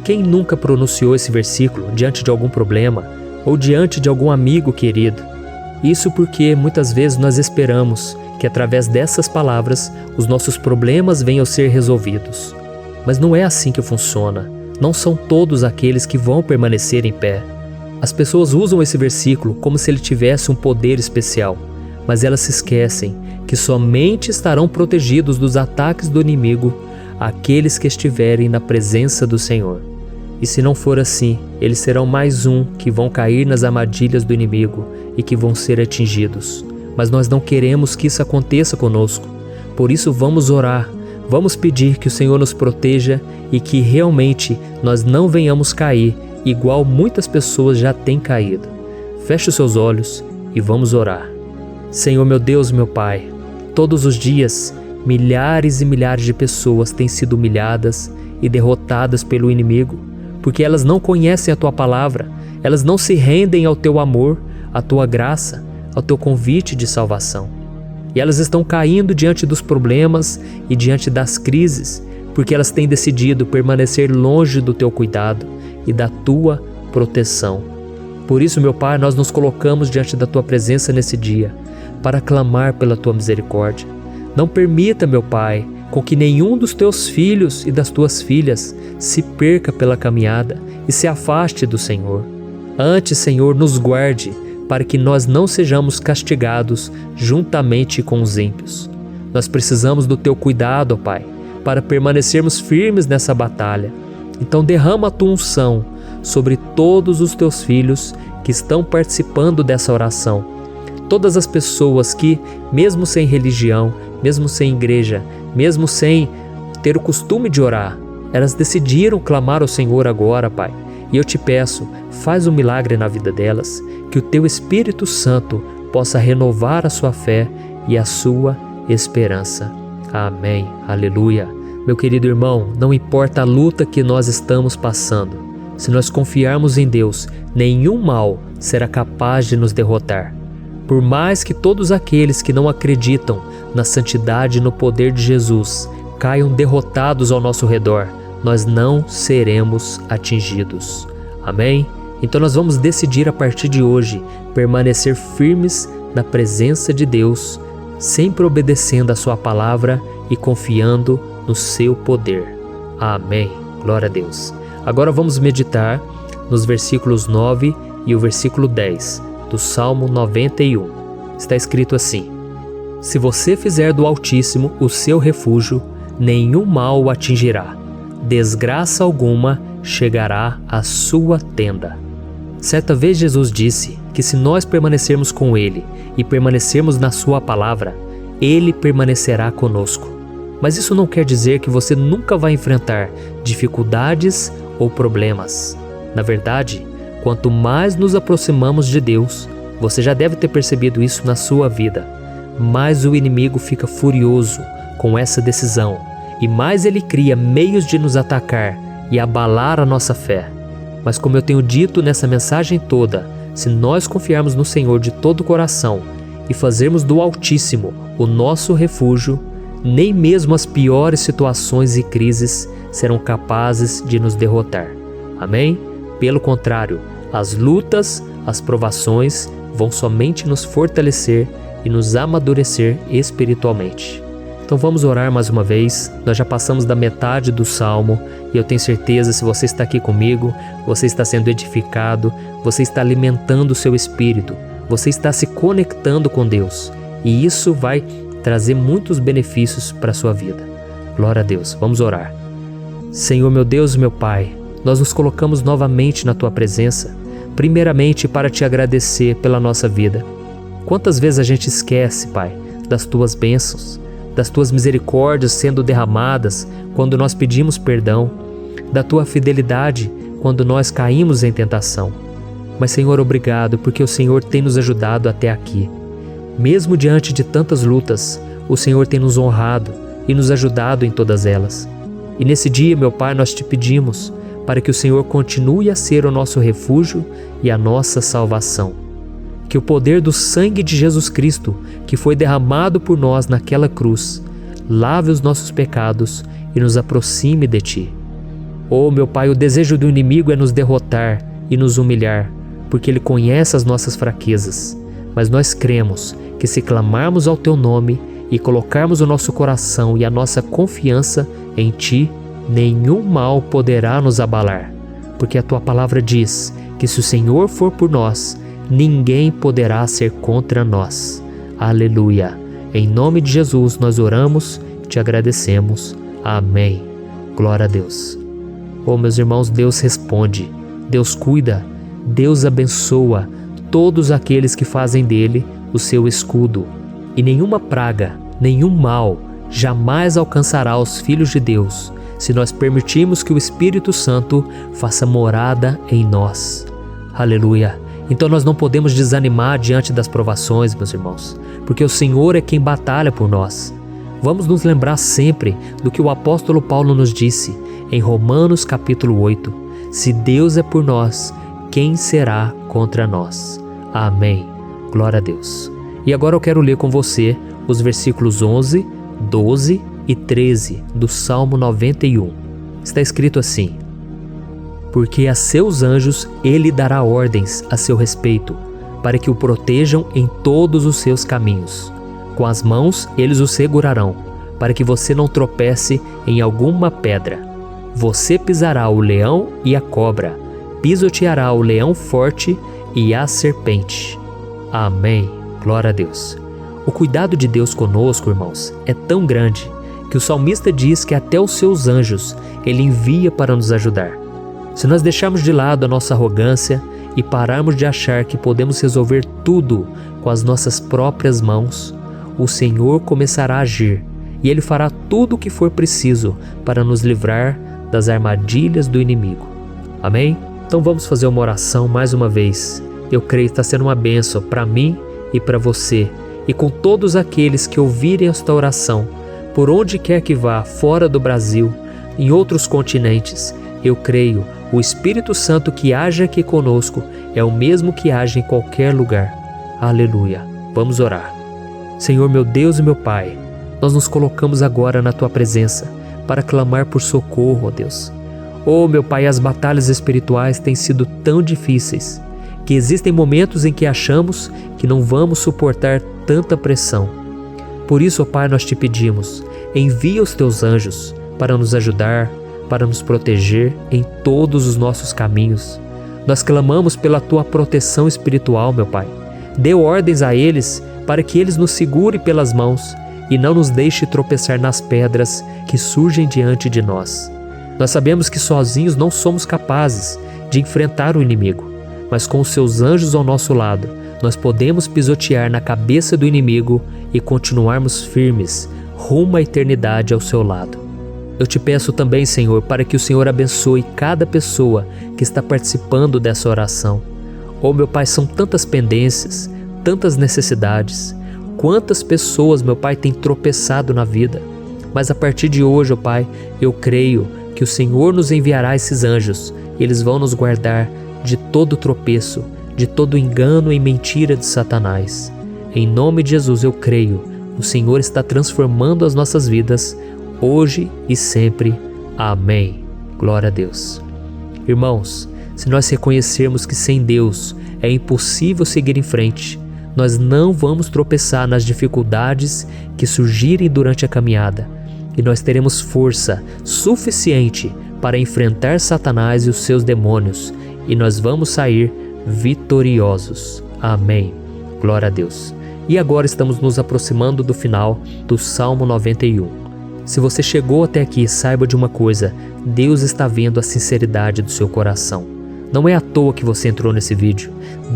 Quem nunca pronunciou esse versículo diante de algum problema ou diante de algum amigo querido? Isso porque muitas vezes nós esperamos que através dessas palavras os nossos problemas venham a ser resolvidos. Mas não é assim que funciona. Não são todos aqueles que vão permanecer em pé. As pessoas usam esse versículo como se ele tivesse um poder especial, mas elas se esquecem que somente estarão protegidos dos ataques do inimigo aqueles que estiverem na presença do Senhor. E se não for assim, eles serão mais um que vão cair nas armadilhas do inimigo e que vão ser atingidos. Mas nós não queremos que isso aconteça conosco. Por isso vamos orar, vamos pedir que o Senhor nos proteja e que realmente nós não venhamos cair igual muitas pessoas já têm caído. Feche os seus olhos e vamos orar. Senhor, meu Deus, meu Pai, todos os dias milhares e milhares de pessoas têm sido humilhadas e derrotadas pelo inimigo, porque elas não conhecem a Tua palavra, elas não se rendem ao Teu amor, à Tua graça, ao Teu convite de salvação. E elas estão caindo diante dos problemas e diante das crises, porque elas têm decidido permanecer longe do Teu cuidado e da Tua proteção. Por isso, meu Pai, nós nos colocamos diante da Tua presença nesse dia, para clamar pela Tua misericórdia. Não permita, meu Pai, com que nenhum dos Teus filhos e das Tuas filhas se perca pela caminhada e se afaste do Senhor. Antes, Senhor, nos guarde, para que nós não sejamos castigados juntamente com os ímpios. Nós precisamos do Teu cuidado, ó Pai, para permanecermos firmes nessa batalha. Então derrama a Tua unção sobre todos os Teus filhos que estão participando dessa oração. Todas as pessoas que, mesmo sem religião, mesmo sem igreja, mesmo sem ter o costume de orar, elas decidiram clamar ao Senhor agora, Pai. E eu te peço, faz um milagre na vida delas, que o Teu Espírito Santo possa renovar a sua fé e a sua esperança. Amém. Aleluia. Meu querido irmão, não importa a luta que nós estamos passando, se nós confiarmos em Deus, nenhum mal será capaz de nos derrotar. Por mais que todos aqueles que não acreditam na santidade e no poder de Jesus caiam derrotados ao nosso redor, nós não seremos atingidos. Amém? Então nós vamos decidir a partir de hoje permanecer firmes na presença de Deus, sempre obedecendo a Sua palavra e confiando no Seu poder. Amém. Glória a Deus. Agora vamos meditar nos versículos 9 e o versículo 10 do Salmo 91. Está escrito assim: Se você fizer do Altíssimo o seu refúgio, nenhum mal o atingirá. Desgraça alguma chegará à sua tenda. Certa vez Jesus disse que se nós permanecermos com Ele e permanecermos na Sua palavra, Ele permanecerá conosco. Mas isso não quer dizer que você nunca vai enfrentar dificuldades ou problemas. Na verdade, quanto mais nos aproximamos de Deus, você já deve ter percebido isso na sua vida, mais o inimigo fica furioso com essa decisão e mais ele cria meios de nos atacar e abalar a nossa fé. Mas como eu tenho dito nessa mensagem toda, se nós confiarmos no Senhor de todo o coração e fazermos do Altíssimo o nosso refúgio, nem mesmo as piores situações e crises serão capazes de nos derrotar. Amém? Pelo contrário, as lutas, as provações vão somente nos fortalecer e nos amadurecer espiritualmente. Então vamos orar mais uma vez. Nós já passamos da metade do Salmo e eu tenho certeza, se você está aqui comigo, você está sendo edificado, você está alimentando o seu espírito, você está se conectando com Deus e isso vai trazer muitos benefícios para a sua vida. Glória a Deus. Vamos orar. Senhor, meu Deus e meu Pai, nós nos colocamos novamente na Tua presença, primeiramente para Te agradecer pela nossa vida. Quantas vezes a gente esquece, Pai, das Tuas bênçãos, das Tuas misericórdias sendo derramadas quando nós pedimos perdão, da Tua fidelidade quando nós caímos em tentação. Mas, Senhor, obrigado, porque o Senhor tem nos ajudado até aqui. Mesmo diante de tantas lutas, o Senhor tem nos honrado e nos ajudado em todas elas. E nesse dia, meu Pai, nós Te pedimos para que o Senhor continue a ser o nosso refúgio e a nossa salvação. Que o poder do sangue de Jesus Cristo, que foi derramado por nós naquela cruz, lave os nossos pecados e nos aproxime de Ti. Oh, meu Pai, o desejo do inimigo é nos derrotar e nos humilhar, porque ele conhece as nossas fraquezas. Mas nós cremos que se clamarmos ao Teu nome e colocarmos o nosso coração e a nossa confiança em Ti, nenhum mal poderá nos abalar. Porque a Tua palavra diz que se o Senhor for por nós, ninguém poderá ser contra nós. Aleluia. Em nome de Jesus nós oramos e Te agradecemos. Amém. Glória a Deus. Oh, meus irmãos, Deus responde, Deus cuida, Deus abençoa todos aqueles que fazem dele o seu escudo. E nenhuma praga, nenhum mal jamais alcançará os filhos de Deus, se nós permitirmos que o Espírito Santo faça morada em nós. Aleluia. Então nós não podemos desanimar diante das provações, meus irmãos, porque o Senhor é quem batalha por nós. Vamos nos lembrar sempre do que o apóstolo Paulo nos disse em Romanos capítulo 8. Se Deus é por nós, quem será contra nós? Amém. Glória a Deus. E agora eu quero ler com você os versículos 11, 12 e 13 do Salmo 91. Está escrito assim: porque a seus anjos ele dará ordens a seu respeito, para que o protejam em todos os seus caminhos. Com as mãos eles o segurarão, para que você não tropece em alguma pedra. Você pisará o leão e a cobra, pisoteará o leão forte e a serpente. Amém. Glória a Deus. O cuidado de Deus conosco, irmãos, é tão grande que o salmista diz que até os seus anjos ele envia para nos ajudar. Se nós deixarmos de lado a nossa arrogância e pararmos de achar que podemos resolver tudo com as nossas próprias mãos, o Senhor começará a agir e Ele fará tudo o que for preciso para nos livrar das armadilhas do inimigo. Amém? Então vamos fazer uma oração mais uma vez. Eu creio que está sendo uma bênção para mim e para você e com todos aqueles que ouvirem esta oração, por onde quer que vá, fora do Brasil, em outros continentes. Eu creio, o Espírito Santo que age aqui conosco é o mesmo que age em qualquer lugar. Aleluia. Vamos orar. Senhor, meu Deus e meu Pai, nós nos colocamos agora na Tua presença para clamar por socorro, ó Deus. Oh, meu Pai, as batalhas espirituais têm sido tão difíceis que existem momentos em que achamos que não vamos suportar tanta pressão. Por isso, ó Pai, nós Te pedimos, envia os Teus anjos para nos ajudar, para nos proteger em todos os nossos caminhos. Nós clamamos pela Tua proteção espiritual, meu Pai. Dê ordens a eles para que eles nos segurem pelas mãos e não nos deixe tropeçar nas pedras que surgem diante de nós. Nós sabemos que sozinhos não somos capazes de enfrentar o inimigo, mas com os Seus anjos ao nosso lado, nós podemos pisotear na cabeça do inimigo e continuarmos firmes, rumo à eternidade ao seu lado. Eu te peço também, Senhor, para que o Senhor abençoe cada pessoa que está participando dessa oração. Oh, meu Pai, são tantas pendências, tantas necessidades. Quantas pessoas, meu Pai, têm tropeçado na vida. Mas a partir de hoje, ó Pai, eu creio que o Senhor nos enviará esses anjos. Eles vão nos guardar de todo tropeço, de todo engano e mentira de Satanás. Em nome de Jesus eu creio, o Senhor está transformando as nossas vidas, hoje e sempre. Amém. Glória a Deus. Irmãos, se nós reconhecermos que sem Deus é impossível seguir em frente, nós não vamos tropeçar nas dificuldades que surgirem durante a caminhada, e nós teremos força suficiente para enfrentar Satanás e os seus demônios, e nós vamos sair vitoriosos. Amém. Glória a Deus. E agora estamos nos aproximando do final do Salmo 91. Se você chegou até aqui, saiba de uma coisa: Deus está vendo a sinceridade do seu coração. Não é à toa que você entrou nesse vídeo.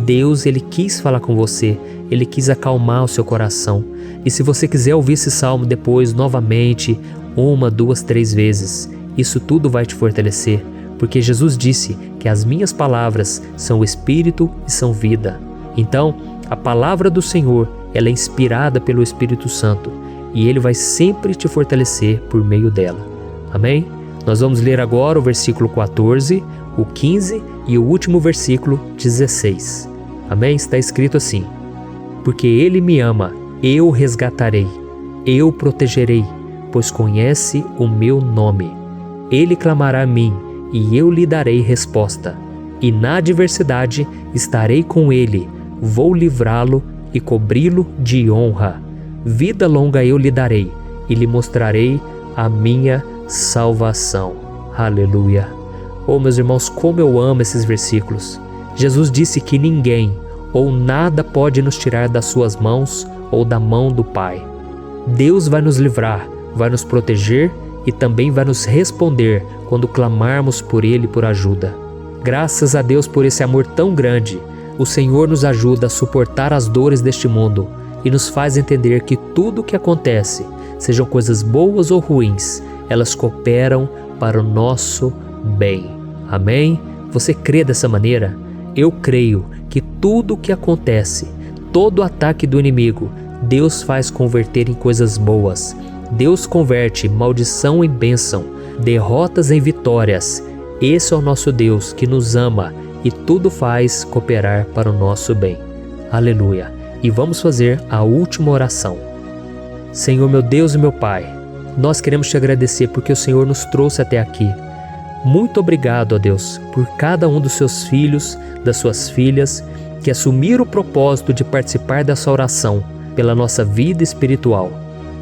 Deus, Ele quis falar com você, Ele quis acalmar o seu coração. E se você quiser ouvir esse salmo depois, novamente, 1, 2, 3 vezes, isso tudo vai te fortalecer, porque Jesus disse que as minhas palavras são espírito e são vida. Então, a palavra do Senhor, ela é inspirada pelo Espírito Santo, e Ele vai sempre te fortalecer por meio dela. Amém? Nós vamos ler agora o versículo 14, o 15 e o último versículo 16. Amém? Está escrito assim: porque Ele me ama, eu o resgatarei, eu o protegerei, pois conhece o meu nome. Ele clamará a mim, e eu lhe darei resposta. E na adversidade estarei com ele, vou livrá-lo e cobri-lo de honra. Vida longa eu lhe darei, e lhe mostrarei a minha salvação. Aleluia. Oh, meus irmãos, como eu amo esses versículos. Jesus disse que ninguém ou nada pode nos tirar das suas mãos ou da mão do Pai. Deus vai nos livrar, vai nos proteger e também vai nos responder quando clamarmos por Ele por ajuda. Graças a Deus por esse amor tão grande, o Senhor nos ajuda a suportar as dores deste mundo e nos faz entender que tudo o que acontece, sejam coisas boas ou ruins, elas cooperam para o nosso bem. Amém? Você crê dessa maneira? Eu creio que tudo o que acontece, todo ataque do inimigo, Deus faz converter em coisas boas. Deus converte maldição em bênção, derrotas em vitórias. Esse é o nosso Deus que nos ama e tudo faz cooperar para o nosso bem. Aleluia! E vamos fazer a última oração. Senhor, meu Deus e meu Pai, nós queremos te agradecer porque o Senhor nos trouxe até aqui. Muito obrigado, ó Deus, por cada um dos seus filhos, das suas filhas, que assumiram o propósito de participar dessa oração pela nossa vida espiritual.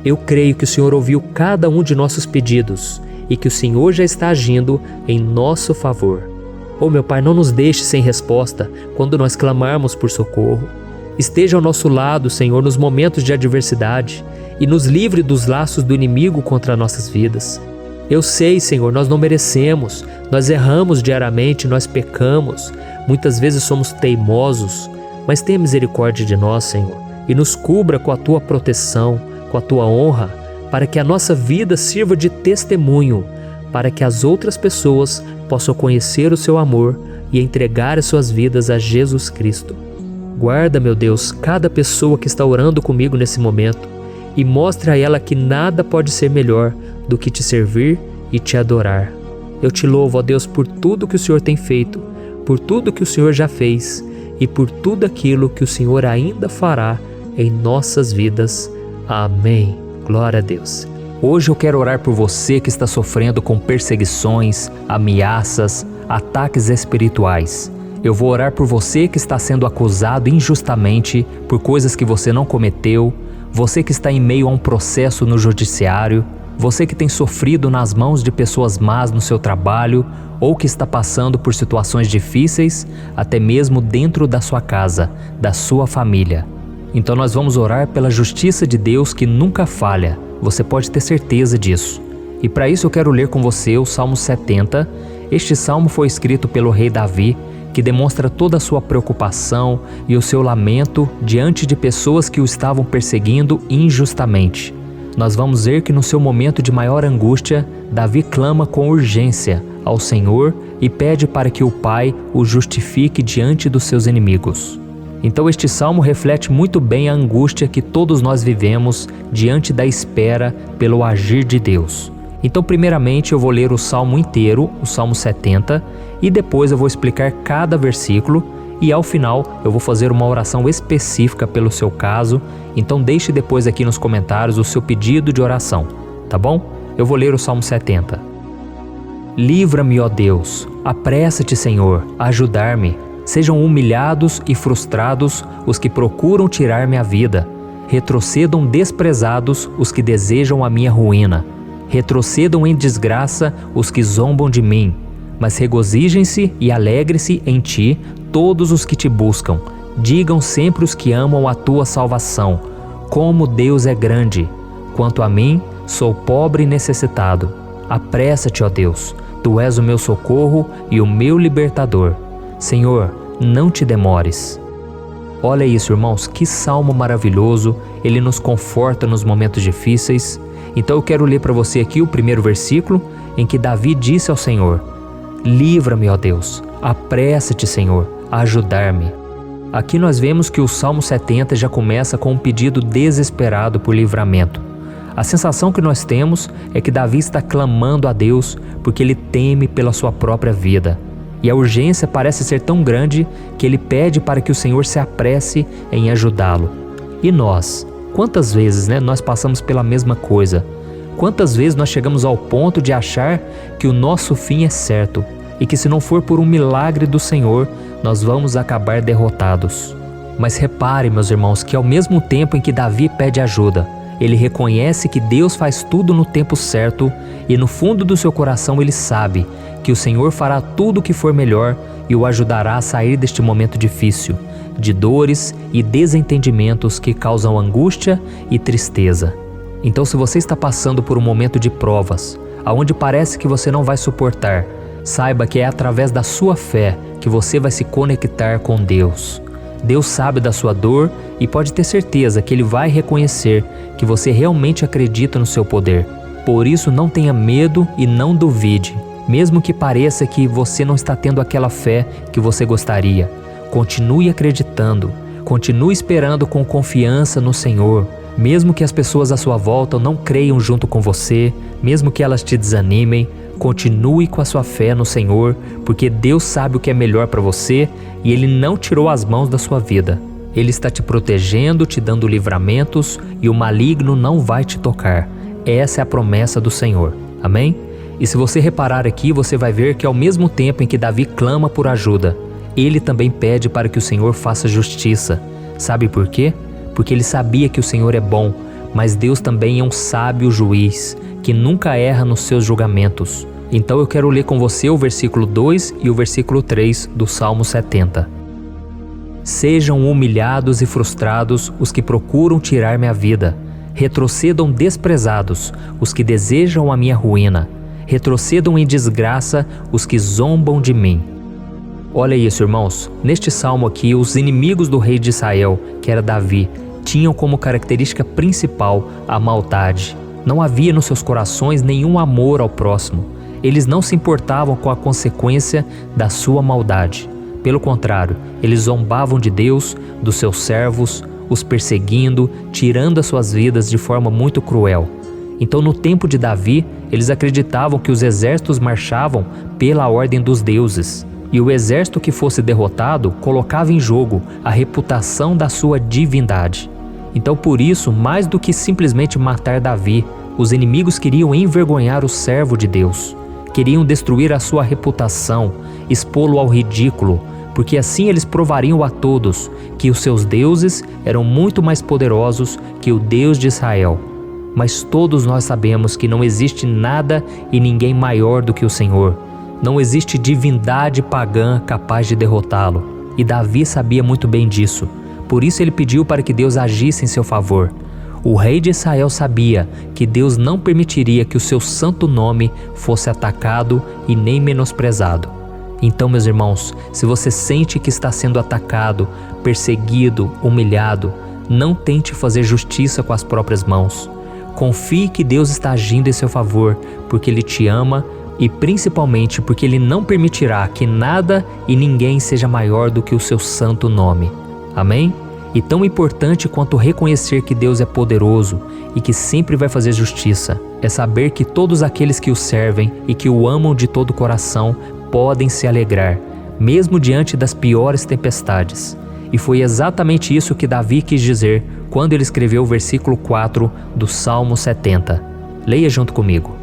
Eu creio que o Senhor ouviu cada um de nossos pedidos e que o Senhor já está agindo em nosso favor. Oh, meu Pai, não nos deixe sem resposta quando nós clamarmos por socorro. Esteja ao nosso lado, Senhor, nos momentos de adversidade e nos livre dos laços do inimigo contra nossas vidas. Eu sei, Senhor, nós não merecemos, nós erramos diariamente, nós pecamos, muitas vezes somos teimosos, mas tenha misericórdia de nós, Senhor, e nos cubra com a Tua proteção, com a Tua honra, para que a nossa vida sirva de testemunho, para que as outras pessoas possam conhecer o Seu amor e entregar as suas vidas a Jesus Cristo. Guarda, meu Deus, cada pessoa que está orando comigo nesse momento e mostre a ela que nada pode ser melhor do que te servir e te adorar. Eu te louvo, ó Deus, por tudo que o Senhor tem feito, por tudo que o Senhor já fez e por tudo aquilo que o Senhor ainda fará em nossas vidas. Amém. Glória a Deus. Hoje eu quero orar por você que está sofrendo com perseguições, ameaças, ataques espirituais. Eu vou orar por você que está sendo acusado injustamente por coisas que você não cometeu, você que está em meio a um processo no judiciário, você que tem sofrido nas mãos de pessoas más no seu trabalho ou que está passando por situações difíceis, até mesmo dentro da sua casa, da sua família. Então nós vamos orar pela justiça de Deus que nunca falha, você pode ter certeza disso. E para isso eu quero ler com você o Salmo 70. Este salmo foi escrito pelo rei Davi, que demonstra toda a sua preocupação e o seu lamento diante de pessoas que o estavam perseguindo injustamente. nós vamos ver que no seu momento de maior angústia, Davi clama com urgência ao Senhor e pede para que o Pai o justifique diante dos seus inimigos. Então este salmo reflete muito bem a angústia que todos nós vivemos diante da espera pelo agir de Deus. Então primeiramente eu vou ler o salmo inteiro, o Salmo 70, e depois eu vou explicar cada versículo e ao final eu vou fazer uma oração específica pelo seu caso. Então deixe depois aqui nos comentários o seu pedido de oração, tá bom? Eu vou ler o Salmo 70. Livra-me, ó Deus, apressa-te, Senhor, a ajudar-me. Sejam humilhados e frustrados os que procuram tirar-me a vida. Retrocedam desprezados os que desejam a minha ruína. Retrocedam em desgraça os que zombam de mim. Mas regozijem-se e alegre-se em ti todos os que te buscam. Digam sempre os que amam a tua salvação, como Deus é grande. Quanto a mim, sou pobre e necessitado. Apressa-te, ó Deus, tu és o meu socorro e o meu libertador. Senhor, não te demores. Olha isso, irmãos, que salmo maravilhoso, ele nos conforta nos momentos difíceis. Então eu quero ler para você aqui o primeiro versículo, em que Davi disse ao Senhor: livra-me, ó Deus, apressa-te, Senhor, a ajudar-me. Aqui nós vemos que o Salmo 70 já começa com um pedido desesperado por livramento. A sensação que nós temos é que Davi está clamando a Deus porque ele teme pela sua própria vida. E a urgência parece ser tão grande que ele pede para que o Senhor se apresse em ajudá-lo. E nós? Quantas vezes nós passamos pela mesma coisa? Quantas vezes nós chegamos ao ponto de achar que o nosso fim é certo e que se não for por um milagre do Senhor, nós vamos acabar derrotados? Mas repare, meus irmãos, que ao mesmo tempo em que Davi pede ajuda, ele reconhece que Deus faz tudo no tempo certo e no fundo do seu coração ele sabe que o Senhor fará tudo o que for melhor e o ajudará a sair deste momento difícil, de dores e desentendimentos que causam angústia e tristeza. Então, se você está passando por um momento de provas, aonde parece que você não vai suportar, saiba que é através da sua fé que você vai se conectar com Deus. Deus sabe da sua dor e pode ter certeza que Ele vai reconhecer que você realmente acredita no seu poder. Por isso, não tenha medo e não duvide, mesmo que pareça que você não está tendo aquela fé que você gostaria. Continue acreditando, continue esperando com confiança no Senhor. Mesmo que as pessoas à sua volta não creiam junto com você, mesmo que elas te desanimem, continue com a sua fé no Senhor, porque Deus sabe o que é melhor para você e Ele não tirou as mãos da sua vida. Ele está te protegendo, te dando livramentos e o maligno não vai te tocar. Essa é a promessa do Senhor. Amém? E se você reparar aqui, você vai ver que ao mesmo tempo em que Davi clama por ajuda, ele também pede para que o Senhor faça justiça. Sabe por quê? Porque ele sabia que o Senhor é bom, mas Deus também é um sábio juiz, que nunca erra nos seus julgamentos. Então eu quero ler com você o versículo 2 e o versículo 3 do Salmo 70. Sejam humilhados e frustrados os que procuram tirar-me a vida. Retrocedam desprezados os que desejam a minha ruína. Retrocedam em desgraça os que zombam de mim. Olha isso, irmãos. Neste salmo aqui, os inimigos do rei de Israel, que era Davi, tinham como característica principal a maldade. Não havia nos seus corações nenhum amor ao próximo. Eles não se importavam com a consequência da sua maldade. Pelo contrário, eles zombavam de Deus, dos seus servos, os perseguindo, tirando as suas vidas de forma muito cruel. Então, no tempo de Davi, eles acreditavam que os exércitos marchavam pela ordem dos deuses. E o exército que fosse derrotado colocava em jogo a reputação da sua divindade. Então, por isso, mais do que simplesmente matar Davi, os inimigos queriam envergonhar o servo de Deus. Queriam destruir a sua reputação, expô-lo ao ridículo, porque assim eles provariam a todos que os seus deuses eram muito mais poderosos que o Deus de Israel. Mas todos nós sabemos que não existe nada e ninguém maior do que o Senhor. Não existe divindade pagã capaz de derrotá-lo. E Davi sabia muito bem disso. Por isso ele pediu para que Deus agisse em seu favor. O rei de Israel sabia que Deus não permitiria que o seu santo nome fosse atacado e nem menosprezado. Então, meus irmãos, se você sente que está sendo atacado, perseguido, humilhado, não tente fazer justiça com as próprias mãos. Confie que Deus está agindo em seu favor, porque Ele te ama e principalmente porque Ele não permitirá que nada e ninguém seja maior do que o seu santo nome. Amém? E tão importante quanto reconhecer que Deus é poderoso e que sempre vai fazer justiça, é saber que todos aqueles que o servem e que o amam de todo o coração podem se alegrar, mesmo diante das piores tempestades. E foi exatamente isso que Davi quis dizer quando ele escreveu o versículo 4 do Salmo 70. Leia junto comigo.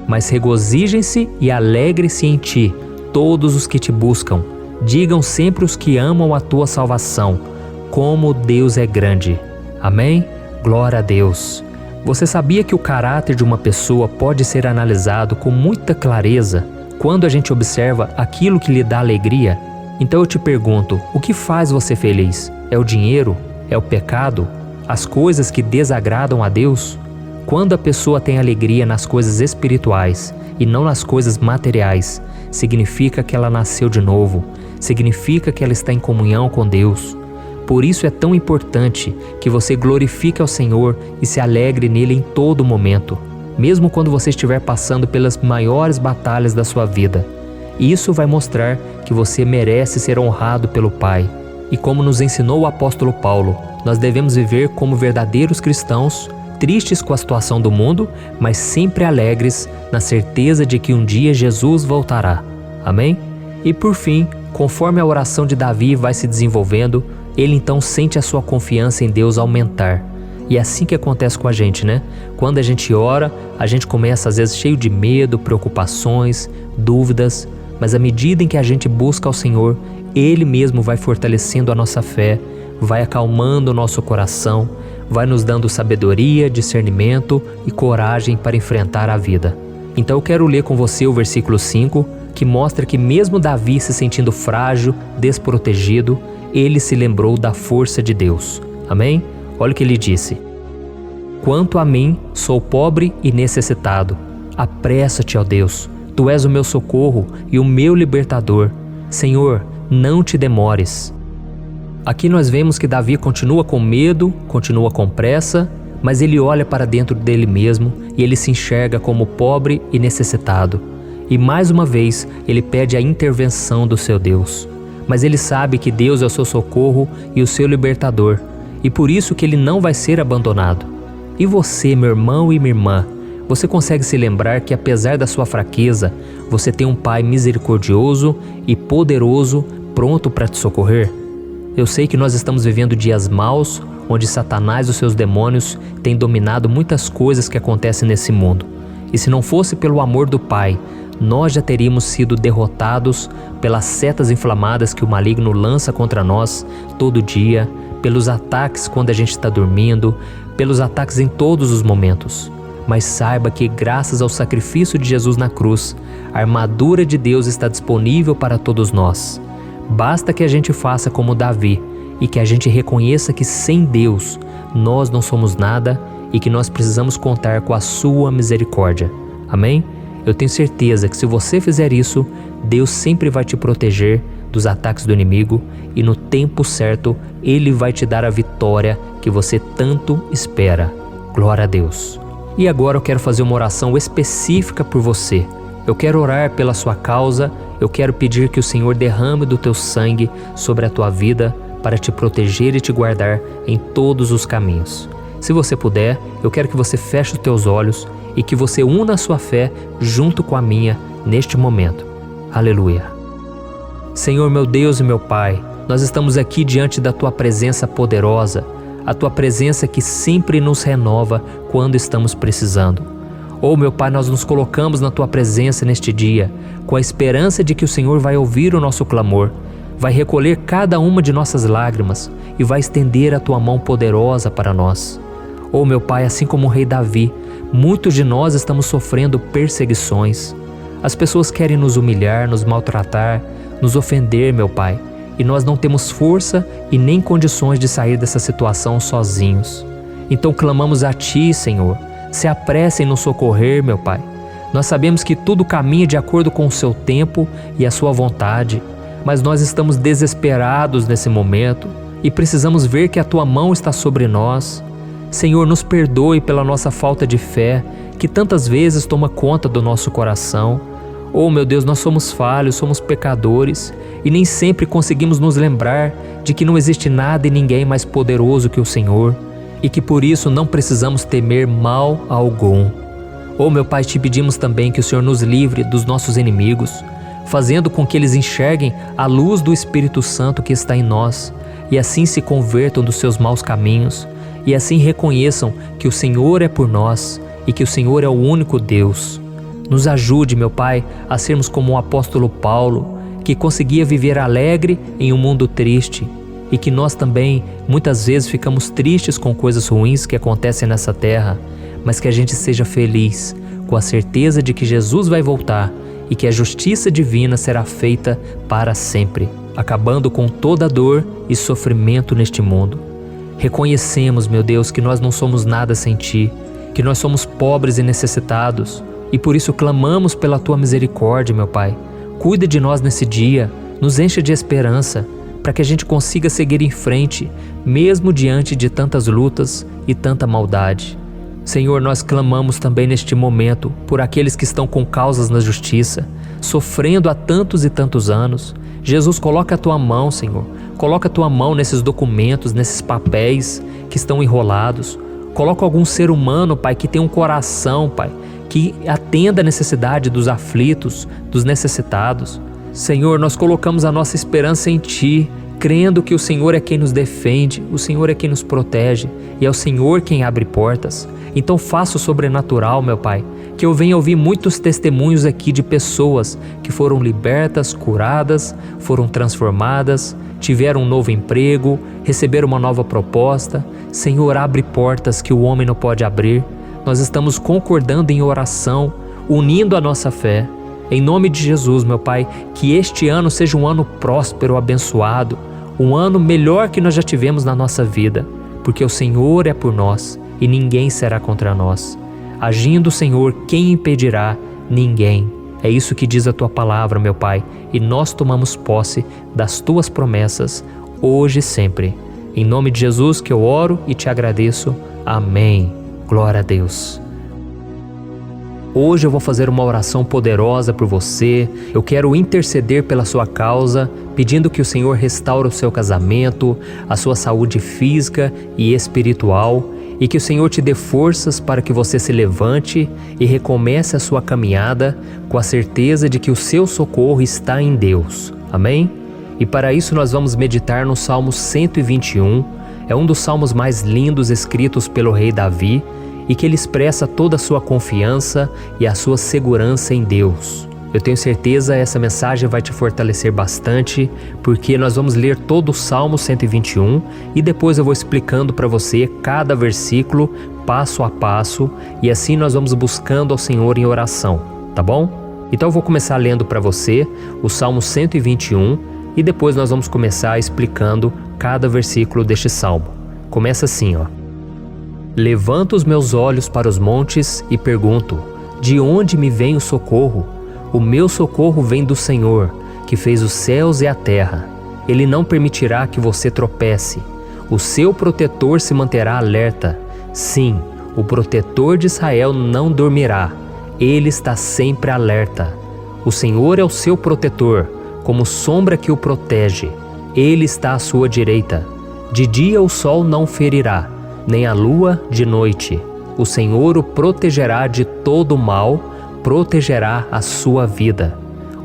Mas regozijem-se e alegrem-se em ti, todos os que te buscam. Digam sempre os que amam a tua salvação, como Deus é grande. Amém? Glória a Deus. Você sabia que o caráter de uma pessoa pode ser analisado com muita clareza quando a gente observa aquilo que lhe dá alegria? Então eu te pergunto, o que faz você feliz? É o dinheiro? É o pecado? As coisas que desagradam a Deus? Quando a pessoa tem alegria nas coisas espirituais e não nas coisas materiais, significa que ela nasceu de novo, significa que ela está em comunhão com Deus. Por isso é tão importante que você glorifique ao Senhor e se alegre nele em todo momento, mesmo quando você estiver passando pelas maiores batalhas da sua vida. Isso vai mostrar que você merece ser honrado pelo Pai. E como nos ensinou o apóstolo Paulo, nós devemos viver como verdadeiros cristãos, tristes com a situação do mundo, mas sempre alegres na certeza de que um dia Jesus voltará. Amém? E por fim, conforme a oração de Davi vai se desenvolvendo, ele então sente a sua confiança em Deus aumentar. E é assim que acontece com a gente, né? Quando a gente ora, a gente começa às vezes cheio de medo, preocupações, dúvidas, mas à medida em que a gente busca ao Senhor, Ele mesmo vai fortalecendo a nossa fé, vai acalmando o nosso coração, vai nos dando sabedoria, discernimento e coragem para enfrentar a vida. Então eu quero ler com você o versículo 5, que mostra que mesmo Davi se sentindo frágil, desprotegido, ele se lembrou da força de Deus. Amém? Olha o que ele disse. Quanto a mim, sou pobre e necessitado. Apressa-te, ó Deus. Tu és o meu socorro e o meu libertador. Senhor, não te demores. Aqui nós vemos que Davi continua com medo, continua com pressa, mas ele olha para dentro dele mesmo e ele se enxerga como pobre e necessitado. E mais uma vez ele pede a intervenção do seu Deus. Mas ele sabe que Deus é o seu socorro e o seu libertador, e por isso que ele não vai ser abandonado. E você, meu irmão e minha irmã, você consegue se lembrar que apesar da sua fraqueza, você tem um Pai misericordioso e poderoso pronto para te socorrer? Eu sei que nós estamos vivendo dias maus, onde Satanás e os seus demônios têm dominado muitas coisas que acontecem nesse mundo. E se não fosse pelo amor do Pai, nós já teríamos sido derrotados pelas setas inflamadas que o maligno lança contra nós todo dia, pelos ataques quando a gente está dormindo, pelos ataques em todos os momentos. Mas saiba que graças ao sacrifício de Jesus na cruz, a armadura de Deus está disponível para todos nós. Basta que a gente faça como Davi e que a gente reconheça que sem Deus nós não somos nada e que nós precisamos contar com a sua misericórdia. Amém? Eu tenho certeza que se você fizer isso, Deus sempre vai te proteger dos ataques do inimigo e no tempo certo Ele vai te dar a vitória que você tanto espera. Glória a Deus. E agora eu quero fazer uma oração específica por você. Eu quero orar pela sua causa, eu quero pedir que o Senhor derrame do teu sangue sobre a tua vida para te proteger e te guardar em todos os caminhos. Se você puder, eu quero que você feche os teus olhos e que você una a sua fé junto com a minha neste momento. Aleluia. Senhor, meu Deus e meu Pai, nós estamos aqui diante da Tua presença poderosa, a Tua presença que sempre nos renova quando estamos precisando. Oh, meu Pai, nós nos colocamos na Tua presença neste dia, com a esperança de que o Senhor vai ouvir o nosso clamor, vai recolher cada uma de nossas lágrimas e vai estender a Tua mão poderosa para nós. Oh, meu Pai, assim como o rei Davi, muitos de nós estamos sofrendo perseguições. As pessoas querem nos humilhar, nos maltratar, nos ofender, meu Pai, e nós não temos força e nem condições de sair dessa situação sozinhos. Então clamamos a Ti, Senhor, se apresse em nos socorrer, meu Pai. Nós sabemos que tudo caminha de acordo com o Seu tempo e a Sua vontade, mas nós estamos desesperados nesse momento e precisamos ver que a Tua mão está sobre nós. Senhor, nos perdoe pela nossa falta de fé, que tantas vezes toma conta do nosso coração. Oh, meu Deus, nós somos falhos, somos pecadores e nem sempre conseguimos nos lembrar de que não existe nada e ninguém mais poderoso que o Senhor e que por isso não precisamos temer mal algum. Oh, meu Pai, te pedimos também que o Senhor nos livre dos nossos inimigos, fazendo com que eles enxerguem a luz do Espírito Santo que está em nós e assim se convertam dos seus maus caminhos e assim reconheçam que o Senhor é por nós e que o Senhor é o único Deus. Nos ajude, meu Pai, a sermos como o apóstolo Paulo, que conseguia viver alegre em um mundo triste e que nós também muitas vezes ficamos tristes com coisas ruins que acontecem nessa terra, mas que a gente seja feliz com a certeza de que Jesus vai voltar e que a justiça divina será feita para sempre, acabando com toda dor e sofrimento neste mundo. Reconhecemos, meu Deus, que nós não somos nada sem Ti, que nós somos pobres e necessitados, e por isso clamamos pela Tua misericórdia, meu Pai. Cuida de nós nesse dia, nos encha de esperança, para que a gente consiga seguir em frente, mesmo diante de tantas lutas e tanta maldade. Senhor, nós clamamos também neste momento por aqueles que estão com causas na justiça, sofrendo há tantos e tantos anos. Jesus, coloca a Tua mão, Senhor. Coloca a Tua mão nesses documentos, nesses papéis que estão enrolados. Coloca algum ser humano, Pai, que tem um coração, Pai, que atenda a necessidade dos aflitos, dos necessitados. Senhor, nós colocamos a nossa esperança em Ti, crendo que o Senhor é quem nos defende, o Senhor é quem nos protege e é o Senhor quem abre portas. Então faça o sobrenatural, meu Pai, que eu venha ouvir muitos testemunhos aqui de pessoas que foram libertas, curadas, foram transformadas, tiveram um novo emprego, receberam uma nova proposta. Senhor, abre portas que o homem não pode abrir. Nós estamos concordando em oração, unindo a nossa fé. Em nome de Jesus, meu Pai, que este ano seja um ano próspero, abençoado, um ano melhor que nós já tivemos na nossa vida, porque o Senhor é por nós e ninguém será contra nós. Agindo o Senhor, quem impedirá? Ninguém. É isso que diz a Tua palavra, meu Pai, e nós tomamos posse das Tuas promessas, hoje e sempre. Em nome de Jesus que eu oro e te agradeço. Amém. Glória a Deus. Hoje eu vou fazer uma oração poderosa por você. Eu quero interceder pela sua causa, pedindo que o Senhor restaure o seu casamento, a sua saúde física e espiritual, e que o Senhor te dê forças para que você se levante e recomece a sua caminhada com a certeza de que o seu socorro está em Deus. Amém? E para isso nós vamos meditar no Salmo 121, é um dos salmos mais lindos escritos pelo rei Davi, e que ele expressa toda a sua confiança e a sua segurança em Deus. Eu tenho certeza essa mensagem vai te fortalecer bastante, porque nós vamos ler todo o Salmo 121 e depois eu vou explicando para você cada versículo, passo a passo, e assim nós vamos buscando ao Senhor em oração, tá bom? Então eu vou começar lendo para você o Salmo 121 e depois nós vamos começar explicando cada versículo deste Salmo. Começa assim, ó. Levanto os meus olhos para os montes e pergunto: de onde me vem o socorro? O meu socorro vem do Senhor, que fez os céus e a terra. Ele não permitirá que você tropece. O seu protetor se manterá alerta. Sim, o protetor de Israel não dormirá. Ele está sempre alerta. O Senhor é o seu protetor, como sombra que o protege. Ele está à sua direita. De dia o sol não ferirá, nem a lua de noite. O Senhor o protegerá de todo mal, protegerá a sua vida.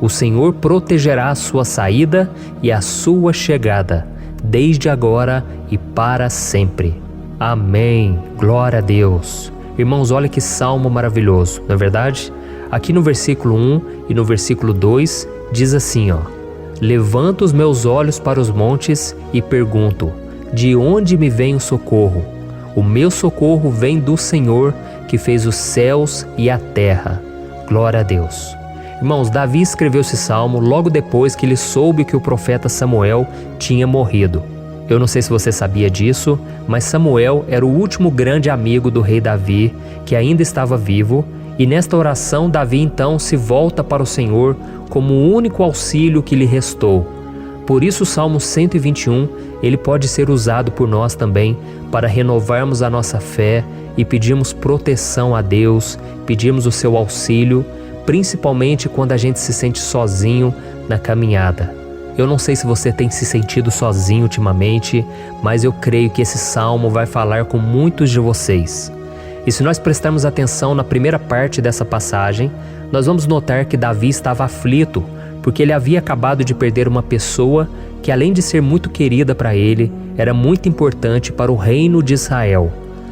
O Senhor protegerá a sua saída e a sua chegada, desde agora e para sempre. Amém. Glória a Deus. Irmãos, olha que salmo maravilhoso, não é verdade? Aqui no versículo 1 e no versículo 2 diz assim, ó: Levanto os meus olhos para os montes e pergunto: de onde me vem o socorro? O meu socorro vem do Senhor, que fez os céus e a terra. Glória a Deus. Irmãos, Davi escreveu esse salmo logo depois que ele soube que o profeta Samuel tinha morrido. Eu não sei se você sabia disso, mas Samuel era o último grande amigo do rei Davi, que ainda estava vivo, e nesta oração Davi então se volta para o Senhor como o único auxílio que lhe restou. por isso o Salmo 121, ele pode ser usado por nós também para renovarmos a nossa fé e pedirmos proteção a Deus, pedirmos o seu auxílio, principalmente quando a gente se sente sozinho na caminhada. Eu não sei se você tem se sentido sozinho ultimamente, mas eu creio que esse salmo vai falar com muitos de vocês. E se nós prestarmos atenção na primeira parte dessa passagem, nós vamos notar que Davi estava aflito, porque ele havia acabado de perder uma pessoa que, além de ser muito querida para ele, era muito importante para o reino de Israel.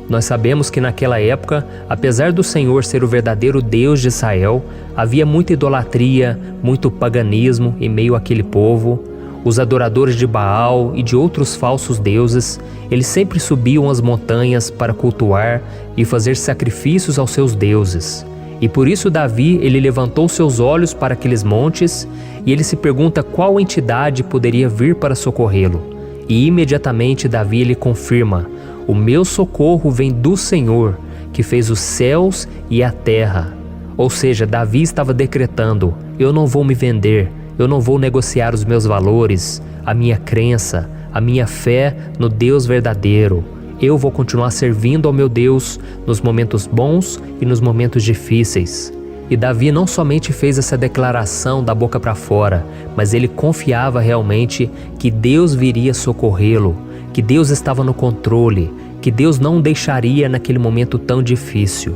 Nós sabemos que naquela época, apesar do Senhor ser o verdadeiro Deus de Israel, havia muita idolatria, muito paganismo em meio àquele povo. Os adoradores de Baal e de outros falsos deuses, eles sempre subiam as montanhas para cultuar e fazer sacrifícios aos seus deuses. E por isso Davi, ele levantou seus olhos para aqueles montes e ele se pergunta qual entidade poderia vir para socorrê-lo. E imediatamente Davi, ele confirma: o meu socorro vem do Senhor, que fez os céus e a terra. Ou seja, Davi estava decretando: eu não vou me vender, eu não vou negociar os meus valores, a minha crença, a minha fé no Deus verdadeiro. Eu vou continuar servindo ao meu Deus nos momentos bons e nos momentos difíceis. E Davi não somente fez essa declaração da boca para fora, mas ele confiava realmente que Deus viria socorrê-lo, que Deus estava no controle, que Deus não o deixaria naquele momento tão difícil.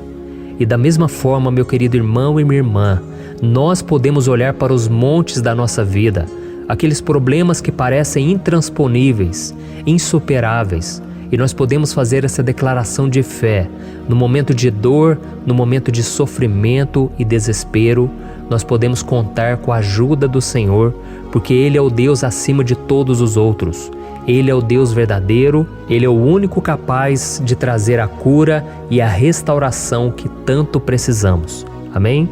E da mesma forma, meu querido irmão e minha irmã, nós podemos olhar para os montes da nossa vida, aqueles problemas que parecem intransponíveis, insuperáveis, e nós podemos fazer essa declaração de fé. No momento de dor, no momento de sofrimento e desespero, nós podemos contar com a ajuda do Senhor, porque Ele é o Deus acima de todos os outros. Ele é o Deus verdadeiro, Ele é o único capaz de trazer a cura e a restauração que tanto precisamos. Amém?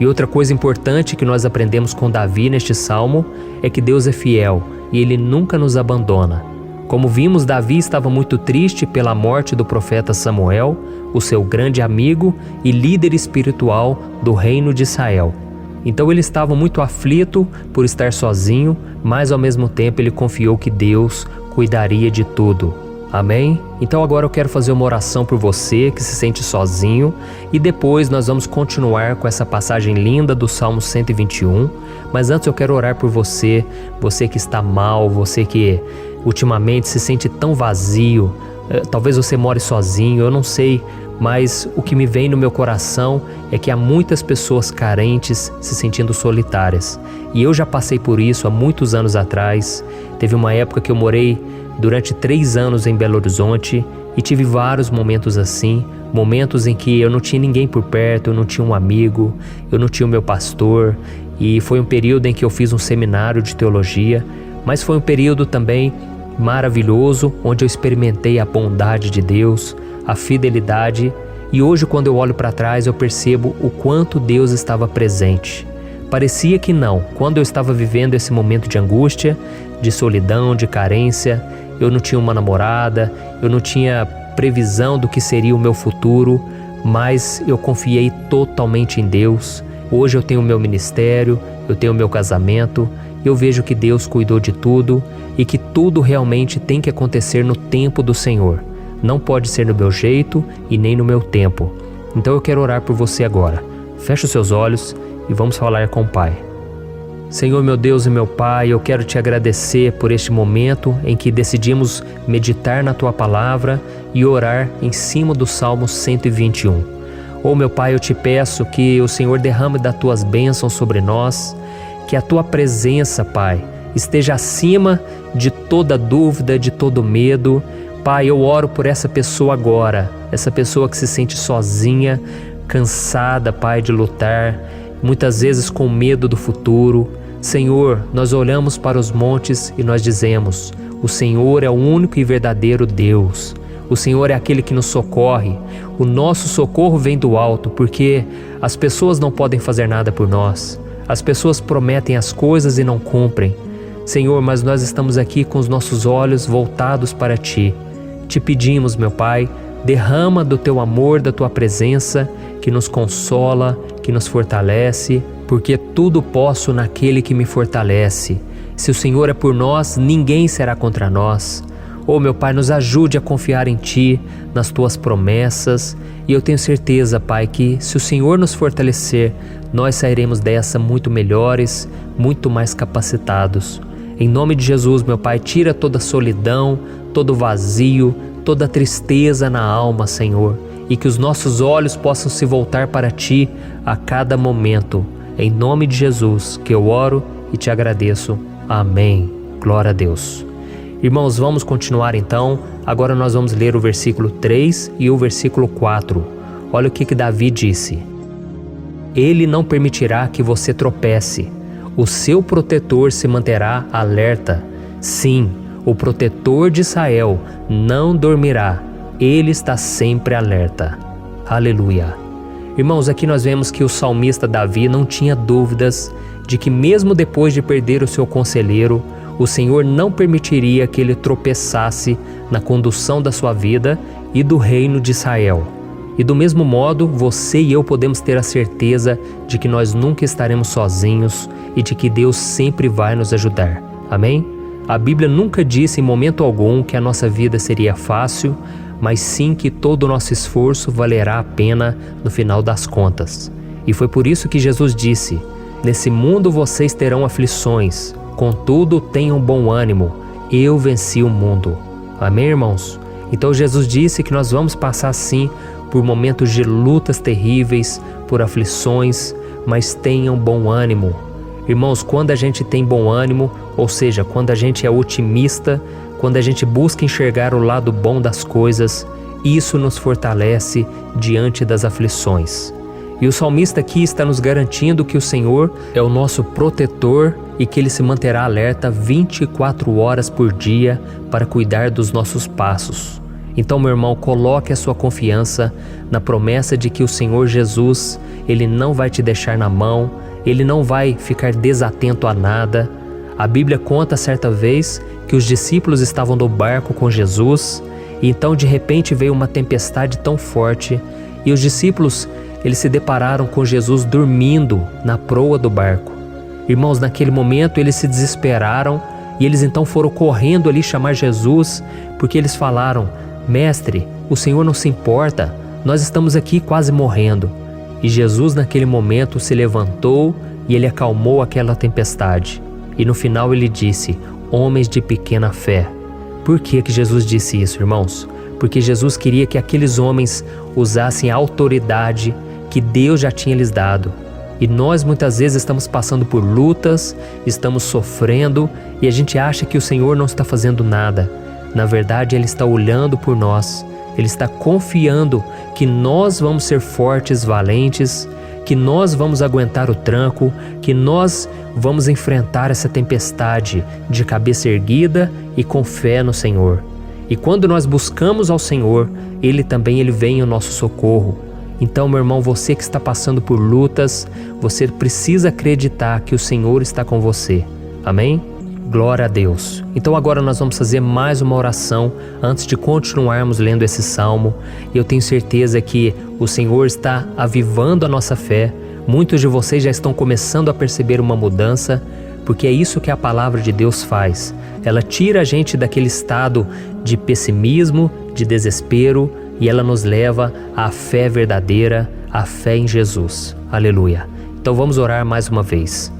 E outra coisa importante que nós aprendemos com Davi neste salmo é que Deus é fiel e Ele nunca nos abandona. Como vimos, Davi estava muito triste pela morte do profeta Samuel, o seu grande amigo e líder espiritual do reino de Israel. Então ele estava muito aflito por estar sozinho, mas ao mesmo tempo ele confiou que Deus cuidaria de tudo. Amém? Então agora eu quero fazer uma oração por você que se sente sozinho e depois nós vamos continuar com essa passagem linda do Salmo 121. Mas antes eu quero orar por você, você que está mal, você que ultimamente se sente tão vazio, talvez você more sozinho, eu não sei, mas o que me vem no meu coração é que há muitas pessoas carentes se sentindo solitárias. E eu já passei por isso há muitos anos atrás. Teve uma época que eu morei durante 3 anos em Belo Horizonte e tive vários momentos assim, momentos em que eu não tinha ninguém por perto, eu não tinha um amigo, eu não tinha o meu pastor, e foi um período em que eu fiz um seminário de teologia, mas foi um período também maravilhoso, onde eu experimentei a bondade de Deus, a fidelidade, e hoje quando eu olho para trás eu percebo o quanto Deus estava presente. Parecia que não, quando eu estava vivendo esse momento de angústia, de solidão, de carência, eu não tinha uma namorada, eu não tinha previsão do que seria o meu futuro, mas eu confiei totalmente em Deus. Hoje eu tenho o meu ministério, eu tenho o meu casamento, eu vejo que Deus cuidou de tudo e que tudo realmente tem que acontecer no tempo do Senhor. Não pode ser no meu jeito e nem no meu tempo. Então eu quero orar por você agora. Feche os seus olhos e vamos falar com o Pai. Senhor, meu Deus e meu Pai, eu quero te agradecer por este momento em que decidimos meditar na Tua Palavra e orar em cima do Salmo 121. Oh, meu Pai, eu te peço que o Senhor derrame das Tuas bênçãos sobre nós, que a Tua presença, Pai, esteja acima de toda dúvida, de todo medo. Pai, eu oro por essa pessoa agora, essa pessoa que se sente sozinha, cansada, Pai, de lutar, muitas vezes com medo do futuro. Senhor, nós olhamos para os montes e nós dizemos: o Senhor é o único e verdadeiro Deus. O Senhor é aquele que nos socorre. O nosso socorro vem do alto, porque as pessoas não podem fazer nada por nós. As pessoas prometem as coisas e não cumprem. Senhor, mas nós estamos aqui com os nossos olhos voltados para Ti. Te pedimos, meu Pai, derrama do Teu amor, da Tua presença, que nos consola, que nos fortalece, porque tudo posso naquele que me fortalece. Se o Senhor é por nós, ninguém será contra nós. Meu Pai, nos ajude a confiar em Ti, nas Tuas promessas. E eu tenho certeza, Pai, que se o Senhor nos fortalecer, nós sairemos dessa muito melhores, muito mais capacitados. Em nome de Jesus, meu Pai, tira toda a solidão, todo o vazio, toda a tristeza na alma, Senhor. E que os nossos olhos possam se voltar para Ti a cada momento. Em nome de Jesus, que eu oro e te agradeço. Amém. Glória a Deus. Irmãos, vamos continuar então. Agora nós vamos ler o versículo 3 e o versículo 4. Olha o que Davi disse. Ele não permitirá que você tropece. O seu protetor se manterá alerta. Sim, o protetor de Israel não dormirá. Ele está sempre alerta. Aleluia. Irmãos, aqui nós vemos que o salmista Davi não tinha dúvidas de que mesmo depois de perder o seu conselheiro, o Senhor não permitiria que ele tropeçasse na condução da sua vida e do reino de Israel. E do mesmo modo, você e eu podemos ter a certeza de que nós nunca estaremos sozinhos e de que Deus sempre vai nos ajudar. Amém? A Bíblia nunca disse em momento algum que a nossa vida seria fácil, mas sim que todo o nosso esforço valerá a pena no final das contas. E foi por isso que Jesus disse: nesse mundo vocês terão aflições, contudo tenham bom ânimo, eu venci o mundo. Amém, irmãos? Então Jesus disse que nós vamos passar sim por momentos de lutas terríveis, por aflições, mas tenham bom ânimo. Irmãos, quando a gente tem bom ânimo, ou seja, quando a gente é otimista, quando a gente busca enxergar o lado bom das coisas, isso nos fortalece diante das aflições. E o salmista aqui está nos garantindo que o Senhor é o nosso protetor e que Ele se manterá alerta 24 horas por dia para cuidar dos nossos passos. Então, meu irmão, coloque a sua confiança na promessa de que o Senhor Jesus, Ele não vai te deixar na mão, Ele não vai ficar desatento a nada. A Bíblia conta certa vez que os discípulos estavam no barco com Jesus e então de repente veio uma tempestade tão forte e os discípulos eles se depararam com Jesus dormindo na proa do barco. Irmãos, naquele momento eles se desesperaram e eles então foram correndo ali chamar Jesus, porque eles falaram: Mestre, o Senhor não se importa, nós estamos aqui quase morrendo. E Jesus naquele momento se levantou e Ele acalmou aquela tempestade. E no final Ele disse: homens de pequena fé. Por que Jesus disse isso, irmãos? Porque Jesus queria que aqueles homens usassem a autoridade que Deus já tinha lhes dado. E nós muitas vezes estamos passando por lutas, estamos sofrendo e a gente acha que o Senhor não está fazendo nada. Na verdade, Ele está olhando por nós, Ele está confiando que nós vamos ser fortes, valentes, que nós vamos aguentar o tranco, que nós vamos enfrentar essa tempestade de cabeça erguida e com fé no Senhor. E quando nós buscamos ao Senhor, Ele vem em nosso socorro. Então, meu irmão, você que está passando por lutas, você precisa acreditar que o Senhor está com você. Amém? Glória a Deus. Então agora nós vamos fazer mais uma oração antes de continuarmos lendo esse salmo. Eu tenho certeza que o Senhor está avivando a nossa fé. Muitos de vocês já estão começando a perceber uma mudança, porque é isso que a palavra de Deus faz. Ela tira a gente daquele estado de pessimismo, de desespero, e ela nos leva à fé verdadeira, à fé em Jesus. Aleluia. Então vamos orar mais uma vez.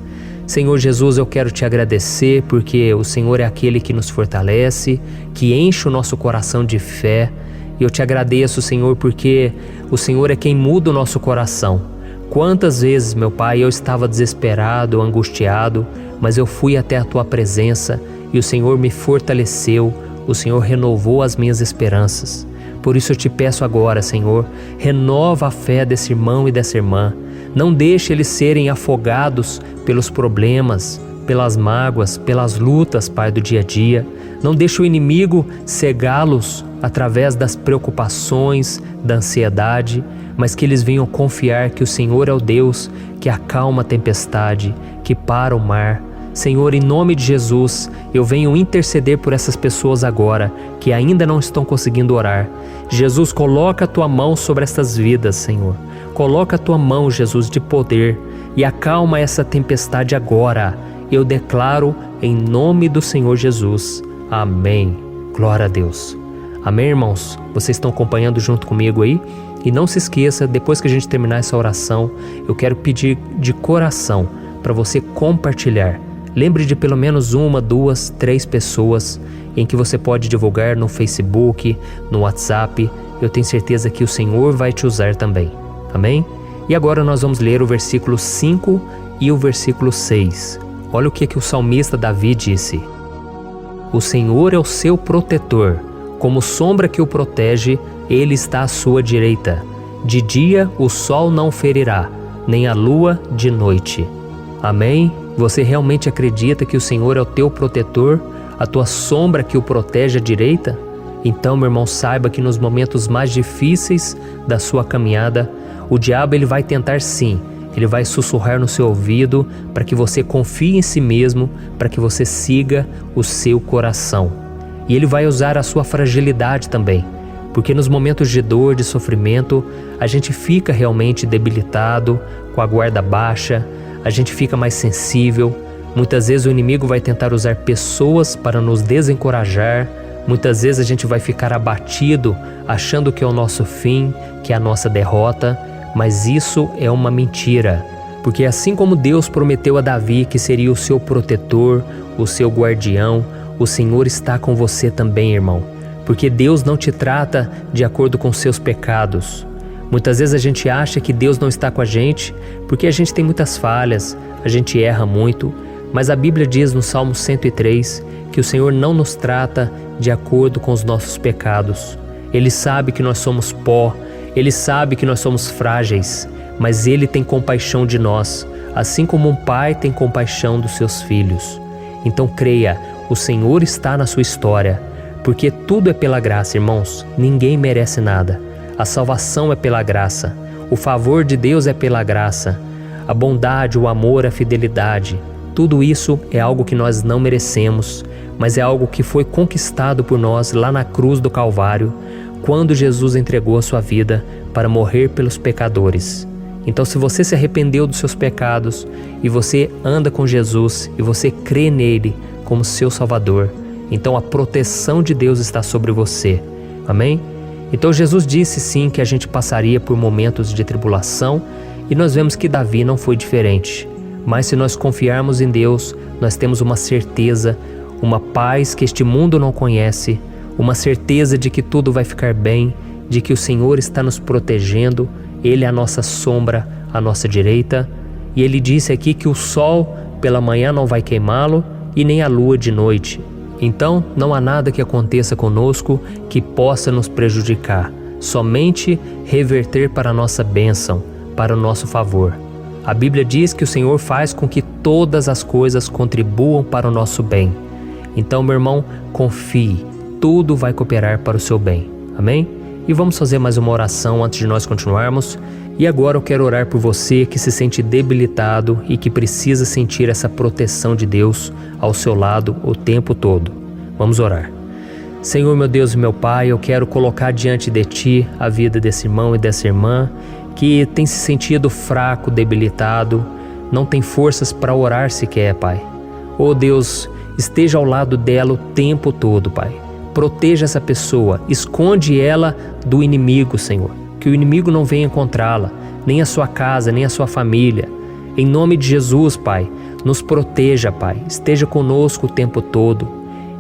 Senhor Jesus, eu quero te agradecer porque o Senhor é aquele que nos fortalece, que enche o nosso coração de fé. E eu te agradeço, Senhor, porque o Senhor é quem muda o nosso coração. Quantas vezes, meu Pai, eu estava desesperado, angustiado, mas eu fui até a Tua presença e o Senhor me fortaleceu, o Senhor renovou as minhas esperanças. Por isso eu te peço agora, Senhor, renova a fé desse irmão e dessa irmã. Não deixe eles serem afogados pelos problemas, pelas mágoas, pelas lutas, Pai, do dia a dia. Não deixe o inimigo cegá-los através das preocupações, da ansiedade, mas que eles venham confiar que o Senhor é o Deus que acalma a tempestade, que para o mar. Senhor, em nome de Jesus, eu venho interceder por essas pessoas agora que ainda não estão conseguindo orar. Jesus, coloca a Tua mão sobre essas vidas, Senhor. Coloca a Tua mão, Jesus, de poder e acalma essa tempestade agora. Eu declaro em nome do Senhor Jesus. Amém. Glória a Deus. Amém, irmãos? Vocês estão acompanhando junto comigo aí? E não se esqueça, depois que a gente terminar essa oração, eu quero pedir de coração para você compartilhar. Lembre de pelo menos 1, 2, 3 pessoas em que você pode divulgar no Facebook, no WhatsApp. Eu tenho certeza que o Senhor vai te usar também. Amém? E agora nós vamos ler o versículo 5 e o versículo 6. Olha o que o salmista Davi disse. O Senhor é o seu protetor, como sombra que o protege, ele está à sua direita. De dia o sol não ferirá, nem a lua de noite. Amém? Você realmente acredita que o Senhor é o teu protetor, a tua sombra que o protege à direita? Então, meu irmão, saiba que nos momentos mais difíceis da sua caminhada, o diabo ele vai tentar sim, ele vai sussurrar no seu ouvido para que você confie em si mesmo, para que você siga o seu coração. E ele vai usar a sua fragilidade também, porque nos momentos de dor, de sofrimento, a gente fica realmente debilitado, com a guarda baixa, a gente fica mais sensível. Muitas vezes o inimigo vai tentar usar pessoas para nos desencorajar. Muitas vezes a gente vai ficar abatido, achando que é o nosso fim, que é a nossa derrota, mas isso é uma mentira. Porque assim como Deus prometeu a Davi que seria o seu protetor, o seu guardião, o Senhor está com você também, irmão. Porque Deus não te trata de acordo com seus pecados. Muitas vezes a gente acha que Deus não está com a gente porque a gente tem muitas falhas, a gente erra muito, mas a Bíblia diz no Salmo 103 que o Senhor não nos trata de acordo com os nossos pecados. Ele sabe que nós somos pó, Ele sabe que nós somos frágeis, mas Ele tem compaixão de nós, assim como um pai tem compaixão dos seus filhos. Então creia, o Senhor está na sua história, porque tudo é pela graça, irmãos, ninguém merece nada. A salvação é pela graça, o favor de Deus é pela graça, a bondade, o amor, a fidelidade, tudo isso é algo que nós não merecemos, mas é algo que foi conquistado por nós lá na cruz do Calvário, quando Jesus entregou a sua vida para morrer pelos pecadores. Então, se você se arrependeu dos seus pecados e você anda com Jesus e você crê nele como seu Salvador, então a proteção de Deus está sobre você. Amém? Então Jesus disse sim que a gente passaria por momentos de tribulação e nós vemos que Davi não foi diferente. Mas se nós confiarmos em Deus, nós temos uma certeza, uma paz que este mundo não conhece, uma certeza de que tudo vai ficar bem, de que o Senhor está nos protegendo, Ele é a nossa sombra, à nossa direita. E Ele disse aqui que o sol pela manhã não vai queimá-lo e nem a lua de noite. Então não há nada que aconteça conosco que possa nos prejudicar, somente reverter para a nossa bênção, para o nosso favor. A Bíblia diz que o Senhor faz com que todas as coisas contribuam para o nosso bem. Então, meu irmão, confie, tudo vai cooperar para o seu bem. Amém? E vamos fazer mais uma oração antes de nós continuarmos. E agora eu quero orar por você que se sente debilitado e que precisa sentir essa proteção de Deus ao seu lado o tempo todo. Vamos orar. Senhor, meu Deus e meu Pai, eu quero colocar diante de Ti a vida desse irmão e dessa irmã que tem se sentido fraco, debilitado, não tem forças para orar sequer, Pai. Oh Deus, esteja ao lado dela o tempo todo, Pai. Proteja essa pessoa, esconde ela do inimigo, Senhor. Que o inimigo não venha encontrá-la, nem a sua casa, nem a sua família. Em nome de Jesus, Pai, nos proteja, Pai. Esteja conosco o tempo todo.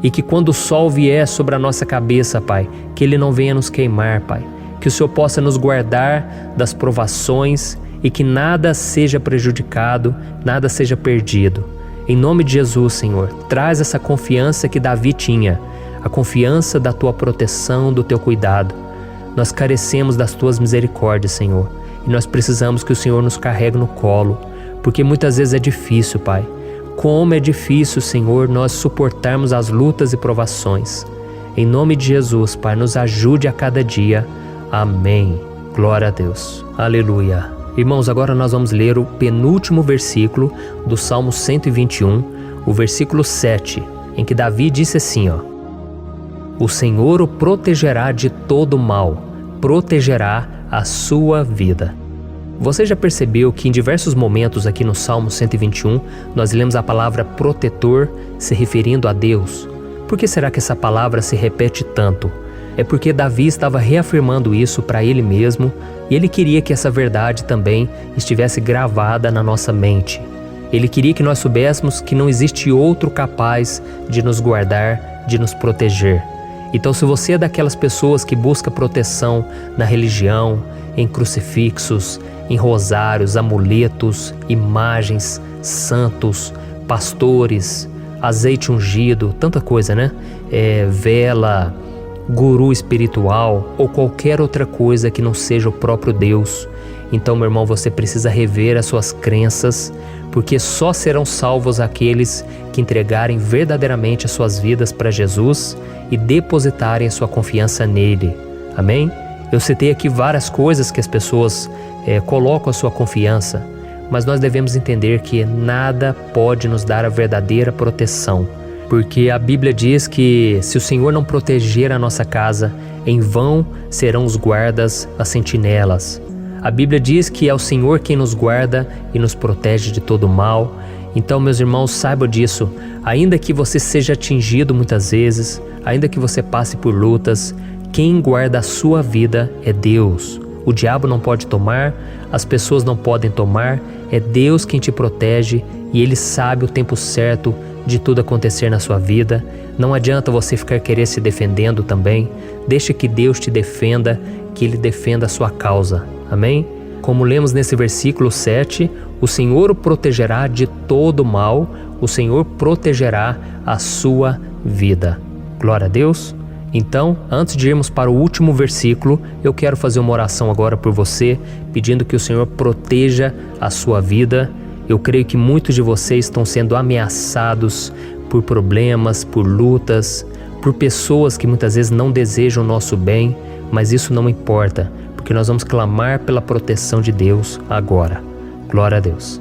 E que quando o sol vier sobre a nossa cabeça, Pai, que ele não venha nos queimar, Pai. Que o Senhor possa nos guardar das provações e que nada seja prejudicado, nada seja perdido. Em nome de Jesus, Senhor, traz essa confiança que Davi tinha, a confiança da Tua proteção, do Teu cuidado. Nós carecemos das Tuas misericórdias, Senhor, e nós precisamos que o Senhor nos carregue no colo, porque muitas vezes é difícil, Pai. Como é difícil, Senhor, nós suportarmos as lutas e provações. Em nome de Jesus, Pai, nos ajude a cada dia. Amém. Glória a Deus. Aleluia. Irmãos, agora nós vamos ler o penúltimo versículo do Salmo 121, o versículo 7, em que Davi disse assim, O Senhor o protegerá de todo mal, protegerá a sua vida. Você já percebeu que em diversos momentos aqui no Salmo 121 nós lemos a palavra protetor se referindo a Deus? Por que será que essa palavra se repete tanto? É porque Davi estava reafirmando isso para ele mesmo e ele queria que essa verdade também estivesse gravada na nossa mente. Ele queria que nós soubéssemos que não existe outro capaz de nos guardar, de nos proteger. Então, se você é daquelas pessoas que busca proteção na religião, em crucifixos, em rosários, amuletos, imagens, santos, pastores, azeite ungido, tanta coisa, né? Vela, guru espiritual ou qualquer outra coisa que não seja o próprio Deus. Então, meu irmão, você precisa rever as suas crenças, porque só serão salvos aqueles que entregarem verdadeiramente as suas vidas para Jesus e depositarem a sua confiança nele. Amém? Eu citei aqui várias coisas que as pessoas colocam a sua confiança, mas nós devemos entender que nada pode nos dar a verdadeira proteção, porque a Bíblia diz que se o Senhor não proteger a nossa casa, em vão serão os guardas, as sentinelas. A Bíblia diz que é o Senhor quem nos guarda e nos protege de todo mal. Então, meus irmãos, saibam disso. Ainda que você seja atingido muitas vezes, ainda que você passe por lutas, quem guarda a sua vida é Deus. O diabo não pode tomar, as pessoas não podem tomar, é Deus quem te protege e Ele sabe o tempo certo de tudo acontecer na sua vida. Não adianta você ficar querer se defendendo também. Deixa que Deus te defenda, que Ele defenda a sua causa. Amém? Como lemos nesse versículo 7, o Senhor o protegerá de todo mal, o Senhor protegerá a sua vida. Glória a Deus. Então, antes de irmos para o último versículo, eu quero fazer uma oração agora por você, pedindo que o Senhor proteja a sua vida. Eu creio que muitos de vocês estão sendo ameaçados por problemas, por lutas, por pessoas que muitas vezes não desejam o nosso bem, mas isso não importa, porque nós vamos clamar pela proteção de Deus agora. Glória a Deus.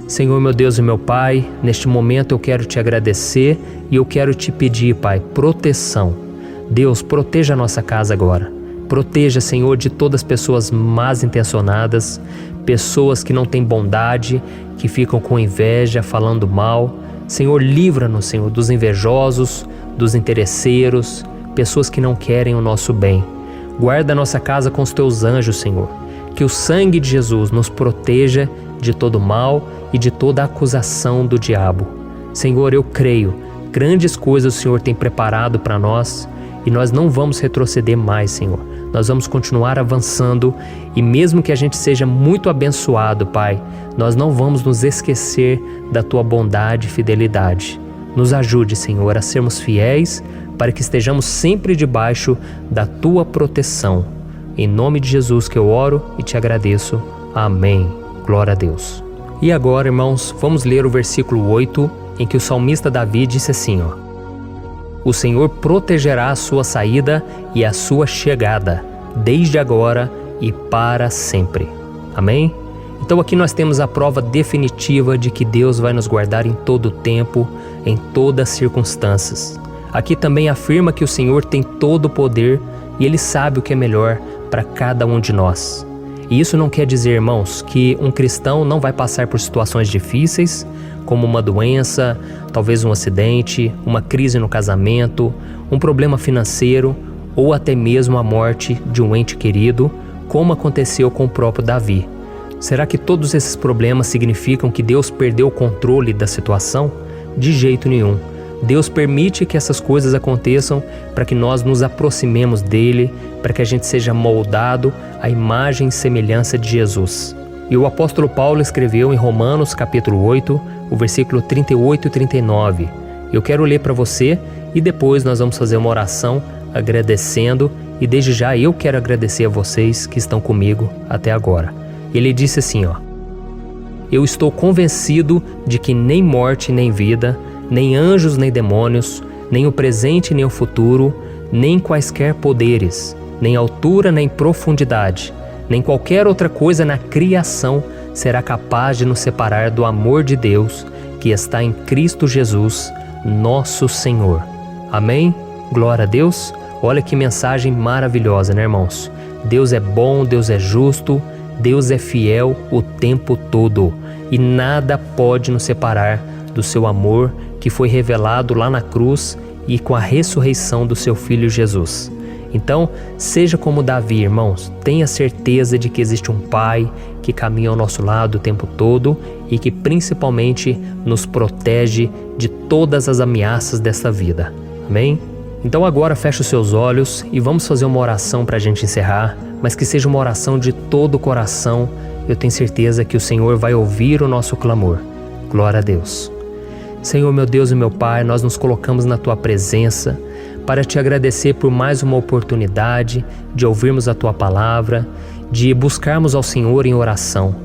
Senhor, meu Deus e meu Pai, neste momento eu quero te agradecer e eu quero te pedir, Pai, proteção. Deus, proteja a nossa casa agora. Proteja, Senhor, de todas as pessoas más intencionadas, pessoas que não têm bondade, que ficam com inveja, falando mal. Senhor, livra-nos, Senhor, dos invejosos, dos interesseiros, pessoas que não querem o nosso bem. Guarda a nossa casa com os teus anjos, Senhor. Que o sangue de Jesus nos proteja de todo mal e de toda acusação do diabo. Senhor, eu creio, grandes coisas o Senhor tem preparado para nós e nós não vamos retroceder mais, Senhor. Nós vamos continuar avançando e mesmo que a gente seja muito abençoado, Pai, nós não vamos nos esquecer da Tua bondade e fidelidade. Nos ajude, Senhor, a sermos fiéis para que estejamos sempre debaixo da Tua proteção. Em nome de Jesus que eu oro e te agradeço. Amém. Glória a Deus. E agora, irmãos, vamos ler o versículo 8, em que o salmista Davi disse assim, O Senhor protegerá a sua saída e a sua chegada, desde agora e para sempre. Amém? Então aqui nós temos a prova definitiva de que Deus vai nos guardar em todo o tempo, em todas as circunstâncias. Aqui também afirma que o Senhor tem todo o poder e Ele sabe o que é melhor para cada um de nós. E isso não quer dizer, irmãos, que um cristão não vai passar por situações difíceis, como uma doença, talvez um acidente, uma crise no casamento, um problema financeiro ou até mesmo a morte de um ente querido, como aconteceu com o próprio Davi. Será que todos esses problemas significam que Deus perdeu o controle da situação? De jeito nenhum. Deus permite que essas coisas aconteçam para que nós nos aproximemos dele, para que a gente seja moldado à imagem e semelhança de Jesus. E o apóstolo Paulo escreveu em Romanos capítulo 8, o versículo 38 e 39. Eu quero ler para você e depois nós vamos fazer uma oração agradecendo e desde já eu quero agradecer a vocês que estão comigo até agora. Ele disse assim, Eu estou convencido de que nem morte nem vida, nem anjos nem demônios, nem o presente nem o futuro, nem quaisquer poderes, nem altura nem profundidade, nem qualquer outra coisa na criação será capaz de nos separar do amor de Deus que está em Cristo Jesus, nosso Senhor. Amém? Glória a Deus. Olha que mensagem maravilhosa, né, irmãos? Deus é bom, Deus é justo, Deus é fiel o tempo todo e nada pode nos separar do seu amor que foi revelado lá na cruz e com a ressurreição do seu Filho Jesus. Então, seja como Davi, irmãos, tenha certeza de que existe um Pai que caminha ao nosso lado o tempo todo e que principalmente nos protege de todas as ameaças dessa vida. Amém? Então agora feche os seus olhos e vamos fazer uma oração para a gente encerrar, mas que seja uma oração de todo o coração. Eu tenho certeza que o Senhor vai ouvir o nosso clamor. Glória a Deus. Senhor, meu Deus e meu Pai, nós nos colocamos na Tua presença para Te agradecer por mais uma oportunidade de ouvirmos a Tua palavra, de buscarmos ao Senhor em oração.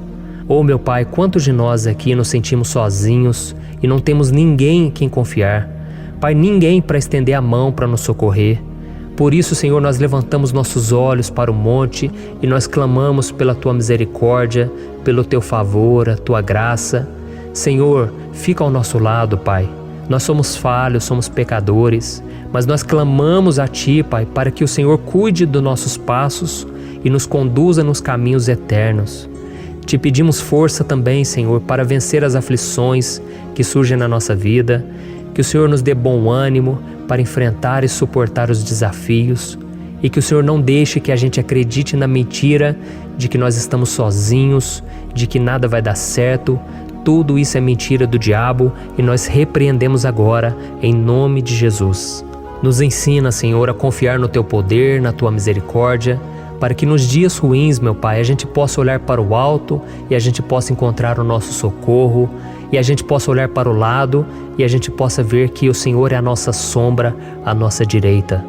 Oh, meu Pai, quantos de nós aqui nos sentimos sozinhos e não temos ninguém em quem confiar. Pai, ninguém para estender a mão para nos socorrer. Por isso, Senhor, nós levantamos nossos olhos para o monte e nós clamamos pela Tua misericórdia, pelo Teu favor, a Tua graça. Senhor, fica ao nosso lado, Pai. Nós somos falhos, somos pecadores, mas nós clamamos a Ti, Pai, para que o Senhor cuide dos nossos passos e nos conduza nos caminhos eternos. Te pedimos força também, Senhor, para vencer as aflições que surgem na nossa vida, que o Senhor nos dê bom ânimo para enfrentar e suportar os desafios e que o Senhor não deixe que a gente acredite na mentira de que nós estamos sozinhos, de que nada vai dar certo. Tudo isso é mentira do diabo e nós repreendemos agora em nome de Jesus. Nos ensina, Senhor, a confiar no Teu poder, na Tua misericórdia, para que nos dias ruins, meu Pai, a gente possa olhar para o alto e a gente possa encontrar o nosso socorro, e a gente possa olhar para o lado e a gente possa ver que o Senhor é a nossa sombra, a nossa direita.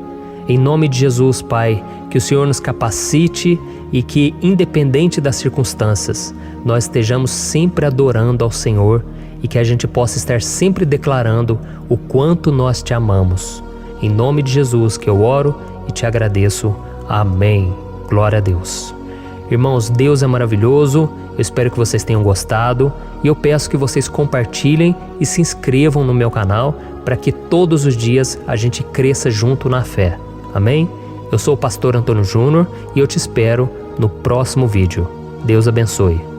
Em nome de Jesus, Pai, que o Senhor nos capacite e que, independente das circunstâncias, nós estejamos sempre adorando ao Senhor e que a gente possa estar sempre declarando o quanto nós Te amamos. Em nome de Jesus que eu oro e Te agradeço. Amém. Glória a Deus. Irmãos, Deus é maravilhoso, eu espero que vocês tenham gostado e eu peço que vocês compartilhem e se inscrevam no meu canal para que todos os dias a gente cresça junto na fé. Amém? Eu sou o pastor Antônio Júnior e eu te espero no próximo vídeo. Deus abençoe.